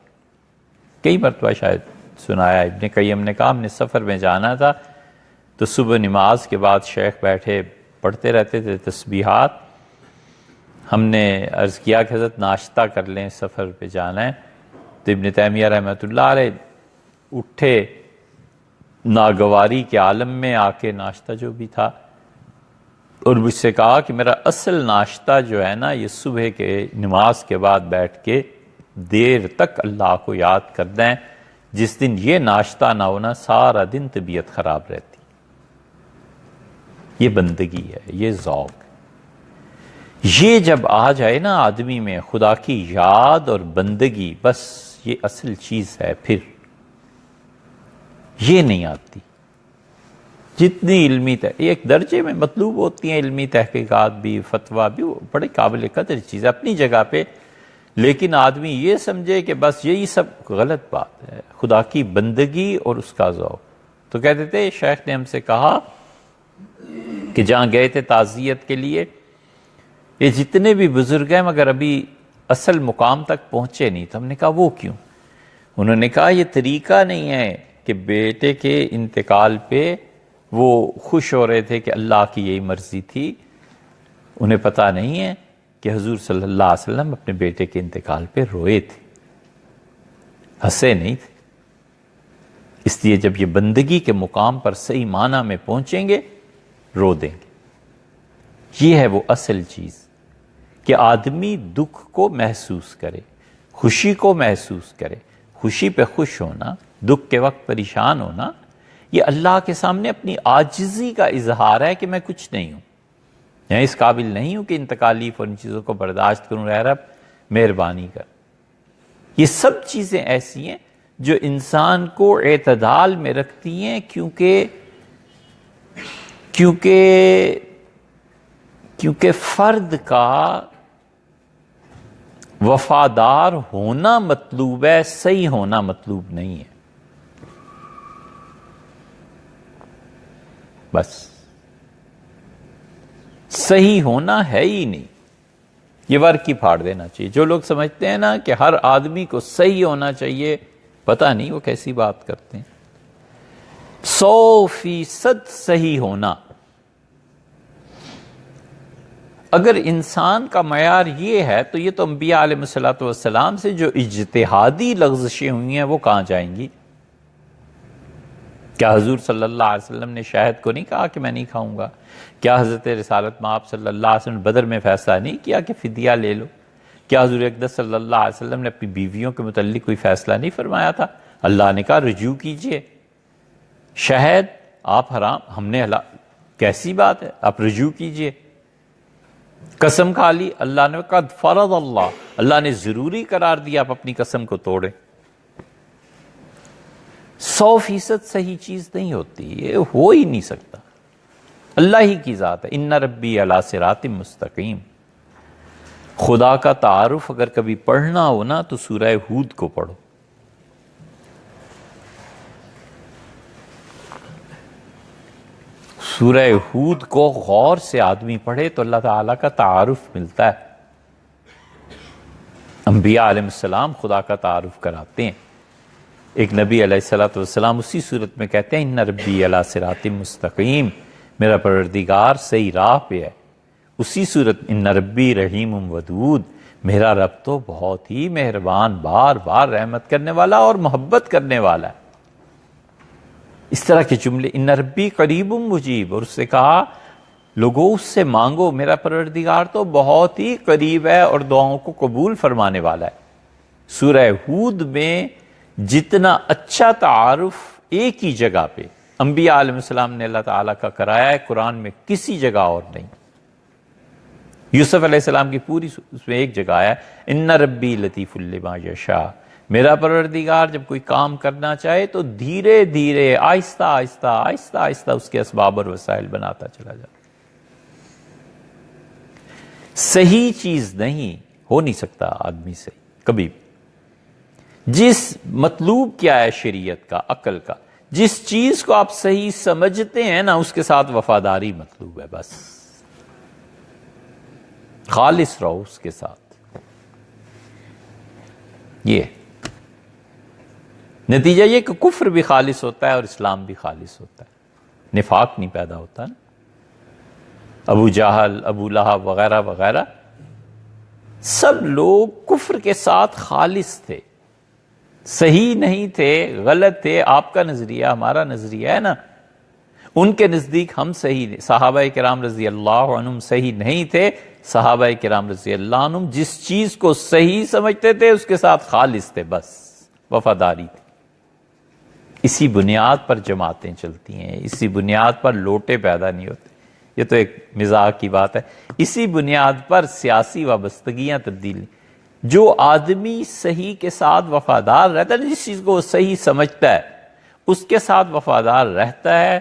کئی مرتبہ شاید سنایا، ابن قیم نے کہا ہم نے سفر میں جانا تھا تو صبح نماز کے بعد شیخ بیٹھے پڑھتے رہتے تھے تسبیحات، ہم نے عرض کیا کہ حضرت ناشتہ کر لیں، سفر پہ جانا ہے، تو ابن تیمیہ رحمۃ اللہ علیہ اٹھے ناگواری کے عالم میں آ کے، ناشتہ جو بھی تھا، اور مجھ سے کہا کہ میرا اصل ناشتہ جو ہے نا، یہ صبح کے نماز کے بعد بیٹھ کے دیر تک اللہ کو یاد کرنا ہے، جس دن یہ ناشتہ نہ ہونا سارا دن طبیعت خراب رہتی۔ یہ بندگی ہے، یہ ذوق ہے۔ یہ جب آ جائے نا آدمی میں خدا کی یاد اور بندگی، بس یہ اصل چیز ہے۔ پھر یہ نہیں آتی، جتنی علمی ایک درجے میں مطلوب ہوتی ہیں علمی تحقیقات بھی، فتویٰ بھی، وہ بڑے قابل قدر چیز ہے اپنی جگہ پہ، لیکن آدمی یہ سمجھے کہ بس یہی سب غلط بات ہے۔ خدا کی بندگی اور اس کا ذوق۔ تو کہتے تھے شیخ نے ہم سے کہا کہ جہاں گئے تھے تعزیت کے لیے، یہ جتنے بھی بزرگ ہیں مگر ابھی اصل مقام تک پہنچے نہیں۔ تو ہم نے کہا وہ کیوں؟ انہوں نے کہا یہ طریقہ نہیں ہے کہ بیٹے کے انتقال پہ وہ خوش ہو رہے تھے کہ اللہ کی یہی مرضی تھی، انہیں پتہ نہیں ہے کہ حضور صلی اللہ علیہ وسلم اپنے بیٹے کے انتقال پہ روئے تھے، ہنسے نہیں تھے۔ اس لیے جب یہ بندگی کے مقام پر صحیح معنی میں پہنچیں گے، رو دیں گے۔ یہ ہے وہ اصل چیز کہ آدمی دکھ کو محسوس کرے، خوشی کو محسوس کرے۔ خوشی پہ خوش ہونا، دکھ کے وقت پریشان ہونا، یہ اللہ کے سامنے اپنی عاجزی کا اظہار ہے کہ میں کچھ نہیں ہوں، میں اس قابل نہیں ہوں کہ ان تکالیف اور ان چیزوں کو برداشت کروں، اے رب مہربانی کر۔ یہ سب چیزیں ایسی ہیں جو انسان کو اعتدال میں رکھتی ہیں، کیونکہ فرد کا وفادار ہونا مطلوب ہے، صحیح ہونا مطلوب نہیں ہے۔ بس صحیح ہونا ہے ہی نہیں، یہ ورق ہی پھاڑ دینا چاہیے۔ جو لوگ سمجھتے ہیں نا کہ ہر آدمی کو صحیح ہونا چاہیے، پتہ نہیں وہ کیسی بات کرتے ہیں۔ 100% صحیح ہونا، اگر انسان کا معیار یہ ہے تو یہ تو انبیاء علیہ الصلوۃ والسلام سے جو اجتہادی لغزشیں ہوئی ہیں وہ کہاں جائیں گی؟ کیا حضور صلی اللہ علیہ وسلم نے شہد کو نہیں کہا کہ میں نہیں کھاؤں گا؟ کیا حضرت رسالت مآب صلی اللہ علیہ وسلم نے بدر میں فیصلہ نہیں کیا کہ فدیہ لے لو؟ کیا حضور اقدس صلی اللہ علیہ وسلم نے اپنی بیویوں کے متعلق کوئی فیصلہ نہیں فرمایا تھا؟ اللہ نے کہا رجوع کیجئے، شہد آپ حرام، ہم نے حلال، کیسی بات ہے، آپ رجوع کیجئے۔ قسم کھا لی، اللہ نے کہا فرض اللہ نے ضروری قرار دیا آپ اپنی قسم کو توڑیں۔ 100% صحیح چیز نہیں ہوتی، یہ ہو ہی نہیں سکتا، اللہ ہی کی ذات ہے۔ ان ربی علی صراط مستقیم۔ خدا کا تعارف اگر کبھی پڑھنا ہو نا تو سورہ ہود کو پڑھو۔ سورہ ہود کو غور سے آدمی پڑھے تو اللہ تعالیٰ کا تعارف ملتا ہے۔ انبیاء علیہ السلام خدا کا تعارف کراتے ہیں۔ ایک نبی علیہ الصلوۃ والسلام اسی صورت میں کہتے ہیں ان ربی علی صراط مستقیم، میرا پروردگار صحیح راہ پہ ہے۔ اسی صورت ان ربی رحیم ودود، میرا رب تو بہت ہی مہربان، بار بار رحمت کرنے والا اور محبت کرنے والا ہے۔ اس طرح کے جملے، ان ربی قریب مجیب، اور اس سے کہا لوگوں اس سے مانگو، میرا پروردگار تو بہت ہی قریب ہے اور دعاؤں کو قبول فرمانے والا ہے۔ سورہ ہود میں جتنا اچھا تعارف ایک ہی جگہ پہ انبیاء علیہ السلام نے اللہ تعالیٰ کا کرایا ہے، قرآن میں کسی جگہ اور نہیں۔ یوسف علیہ السلام کی پوری اس میں ایک جگہ ہے، ان ربی لطیف لما یشاء، میرا پروردگار جب کوئی کام کرنا چاہے تو دھیرے دھیرے آہستہ آہستہ آہستہ آہستہ اس کے اسباب اور وسائل بناتا چلا جاتا۔ صحیح چیز نہیں ہو نہیں سکتا آدمی سے کبھی بھی۔ جس مطلوب کیا ہے شریعت کا، عقل کا، جس چیز کو آپ صحیح سمجھتے ہیں نا، اس کے ساتھ وفاداری مطلوب ہے، بس خالص رہو اس کے ساتھ۔ یہ نتیجہ یہ کہ کفر بھی خالص ہوتا ہے اور اسلام بھی خالص ہوتا ہے، نفاق نہیں پیدا ہوتا نا۔ ابو جہل، ابو لہب وغیرہ وغیرہ سب لوگ کفر کے ساتھ خالص تھے، صحیح نہیں تھے، غلط تھے۔ آپ کا نظریہ ہمارا نظریہ ہے نا، ان کے نزدیک ہم صحیح، صحابہ کرام رضی اللہ عنہم صحیح نہیں تھے، صحابہ کرام رضی اللہ عنہم جس چیز کو صحیح سمجھتے تھے اس کے ساتھ خالص تھے، بس وفاداری تھی۔ اسی بنیاد پر جماعتیں چلتی ہیں، اسی بنیاد پر لوٹے پیدا نہیں ہوتے، یہ تو ایک مزاح کی بات ہے۔ اسی بنیاد پر سیاسی وابستگیاں تبدیل، جو آدمی صحیح کے ساتھ وفادار رہتا ہے، جس چیز کو وہ صحیح سمجھتا ہے اس کے ساتھ وفادار رہتا ہے،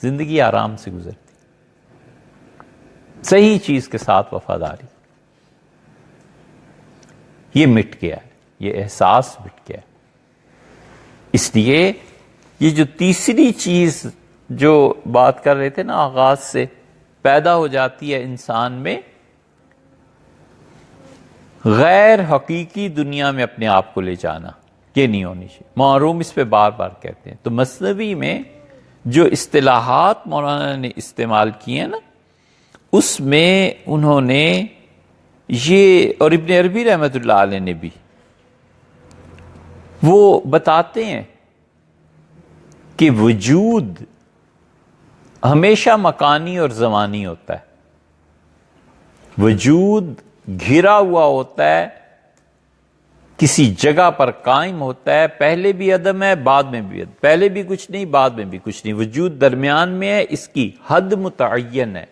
زندگی آرام سے گزرتی۔ صحیح چیز کے ساتھ وفاداری، یہ مٹ گیا ہے، یہ احساس مٹ گیا ہے۔ اس لیے یہ جو تیسری چیز جو بات کر رہے تھے نا آغاز سے، پیدا ہو جاتی ہے انسان میں، غیر حقیقی دنیا میں اپنے آپ کو لے جانا، یہ نہیں ہونی چاہیے۔ معروم اس پہ بار بار کہتے ہیں۔ تو مثنوی میں جو اصطلاحات مولانا نے استعمال کی ہیں نا، اس میں انہوں نے یہ، اور ابن عربی رحمۃ اللہ علیہ نے بھی، وہ بتاتے ہیں کہ وجود ہمیشہ مکانی اور زمانی ہوتا ہے۔ وجود گھرا ہوا ہوتا ہے، کسی جگہ پر قائم ہوتا ہے، پہلے بھی عدم ہے، بعد میں بھی عدم، پہلے بھی کچھ نہیں، بعد میں بھی کچھ نہیں، وجود درمیان میں ہے، اس کی حد متعین ہے۔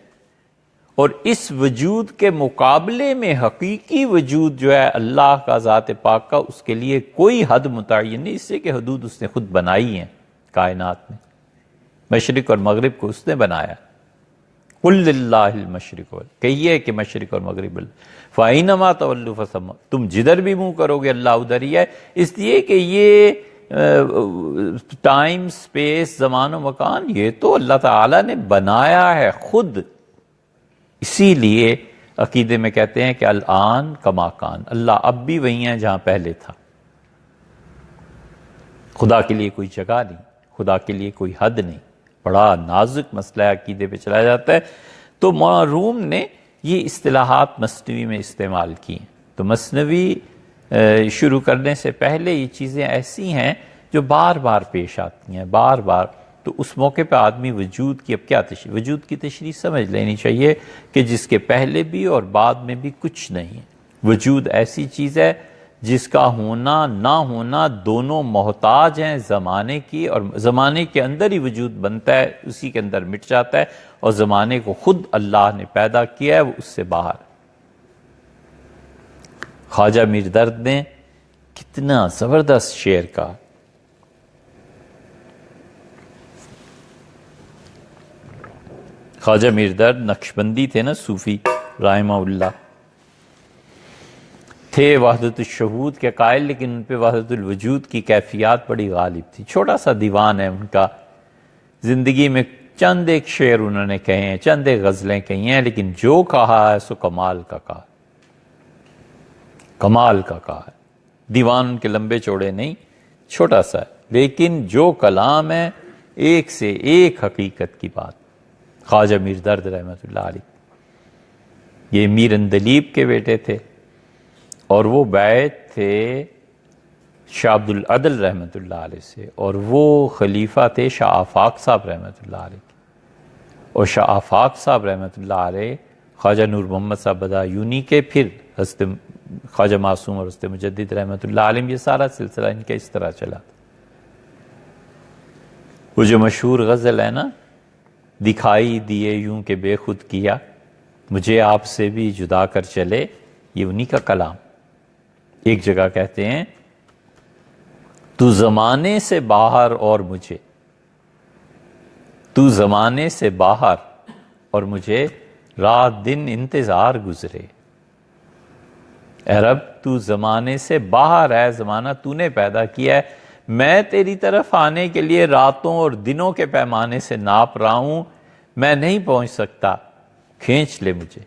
اور اس وجود کے مقابلے میں حقیقی وجود جو ہے اللہ کا، ذات پاک کا، اس کے لیے کوئی حد متعین نہیں، اس سے کہ حدود اس نے خود بنائی ہیں کائنات میں۔ مشرق اور مغرب کو اس نے بنایا۔ قل للہ المشرق، کہیے کہ مشرق اور مغرب فَأَيْنَمَا تَوَلُّوا فَثَمَّ، تم جدھر بھی منہ کرو گے اللہ ادھر ہی ہے۔ اس لیے کہ یہ ٹائم، سپیس، زمان و مکان، یہ تو اللہ تعالیٰ نے بنایا ہے خود۔ اسی لیے عقیدے میں کہتے ہیں کہ الآن کما کان، اللہ اب بھی وہی ہے جہاں پہلے تھا۔ خدا کے لیے کوئی جگہ نہیں، خدا کے لیے کوئی حد نہیں۔ بڑا نازک مسئلہ عقیدے پہ چلا جاتا ہے۔ تو مولانا روم نے یہ اصطلاحات مثنوی میں استعمال کی ہیں۔ تو مثنوی شروع کرنے سے پہلے یہ چیزیں ایسی ہیں جو بار بار پیش آتی ہیں، بار بار۔ تو اس موقع پہ آدمی وجود کی، اب کیا تشریح، وجود کی تشریح سمجھ لینی چاہیے کہ جس کے پہلے بھی اور بعد میں بھی کچھ نہیں ہے۔ وجود ایسی چیز ہے جس کا ہونا نہ ہونا دونوں محتاج ہیں زمانے کی، اور زمانے کے اندر ہی وجود بنتا ہے، اسی کے اندر مٹ جاتا ہے، اور زمانے کو خود اللہ نے پیدا کیا ہے، وہ اس سے باہر۔ خواجہ میر درد نے کتنا زبردست شعر کہا۔ خواجہ میر درد نقشبندی تھے نا، صوفی رحمہ اللہ، تھے وحدت الشہود کے قائل، لیکن ان پہ وحدت الوجود کی کیفیات بڑی غالب تھی۔ چھوٹا سا دیوان ہے ان کا، زندگی میں چند ایک شعر انہوں نے کہے ہیں، چند ایک غزلیں کہی ہیں، لیکن جو کہا ہے سو کمال کا کہا، کمال کا کہا ہے۔ دیوان ان کے لمبے چوڑے نہیں، چھوٹا سا ہے، لیکن جو کلام ہے ایک سے ایک حقیقت کی بات۔ خواجہ میر درد رحمۃ اللہ علیہ، یہ میر اندلیب کے بیٹے تھے، اور وہ بیعت تھے شاہ عبد العدل رحمۃ اللہ علیہ سے، اور وہ خلیفہ تھے شاہ آفاق صاحب رحمۃ اللہ علیہ، اور شاہ آفاق صاحب رحمۃ اللہ علیہ خواجہ نور محمد صاحب بدایونی کے، پھر حضرت خواجہ معصوم اور حضرت مجدد رحمۃ اللہ علیہ، یہ سارا سلسلہ ان کا اس طرح چلا تھا۔ وہ جو مشہور غزل ہے نا، دکھائی دیے یوں کہ بے خود کیا، مجھے آپ سے بھی جدا کر چلے، یہ انہی کا کلام۔ ایک جگہ کہتے ہیں، تو زمانے سے باہر اور مجھے، تو زمانے سے باہر اور مجھے رات دن انتظار گزرے۔ اے رب تو زمانے سے باہر ہے، زمانہ تو نے پیدا کیا ہے، میں تیری طرف آنے کے لیے راتوں اور دنوں کے پیمانے سے ناپ رہا ہوں، میں نہیں پہنچ سکتا، کھینچ لے مجھے۔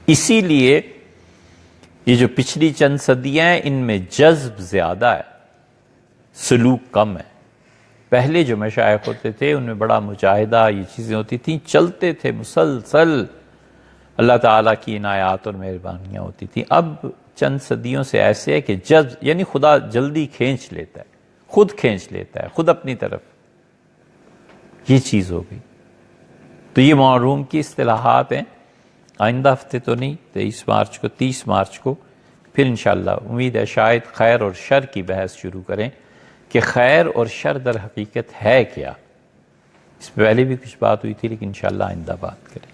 اسی لیے یہ جو پچھلی چند صدیاں ہیں، ان میں جذب زیادہ ہے، سلوک کم ہے۔ پہلے جو مشائخ ہوتے تھے ان میں بڑا مجاہدہ، یہ چیزیں ہوتی تھیں، چلتے تھے مسلسل، اللہ تعالیٰ کی عنایات اور مہربانیاں ہوتی تھیں۔ اب چند صدیوں سے ایسے ہے کہ جذب، یعنی خدا جلدی کھینچ لیتا ہے، خود کھینچ لیتا ہے، خود اپنی طرف، یہ چیز ہو گئی۔ تو یہ معروم کی اصطلاحات ہیں۔ آئندہ ہفتے تو نہیں، 23 مارچ کو، 30 مارچ کو پھر انشاءاللہ امید ہے شاید خیر اور شر کی بحث شروع کریں کہ خیر اور شر در حقیقت ہے کیا۔ اس پہ پہلے بھی کچھ بات ہوئی تھی، لیکن انشاءاللہ آئندہ بات کریں۔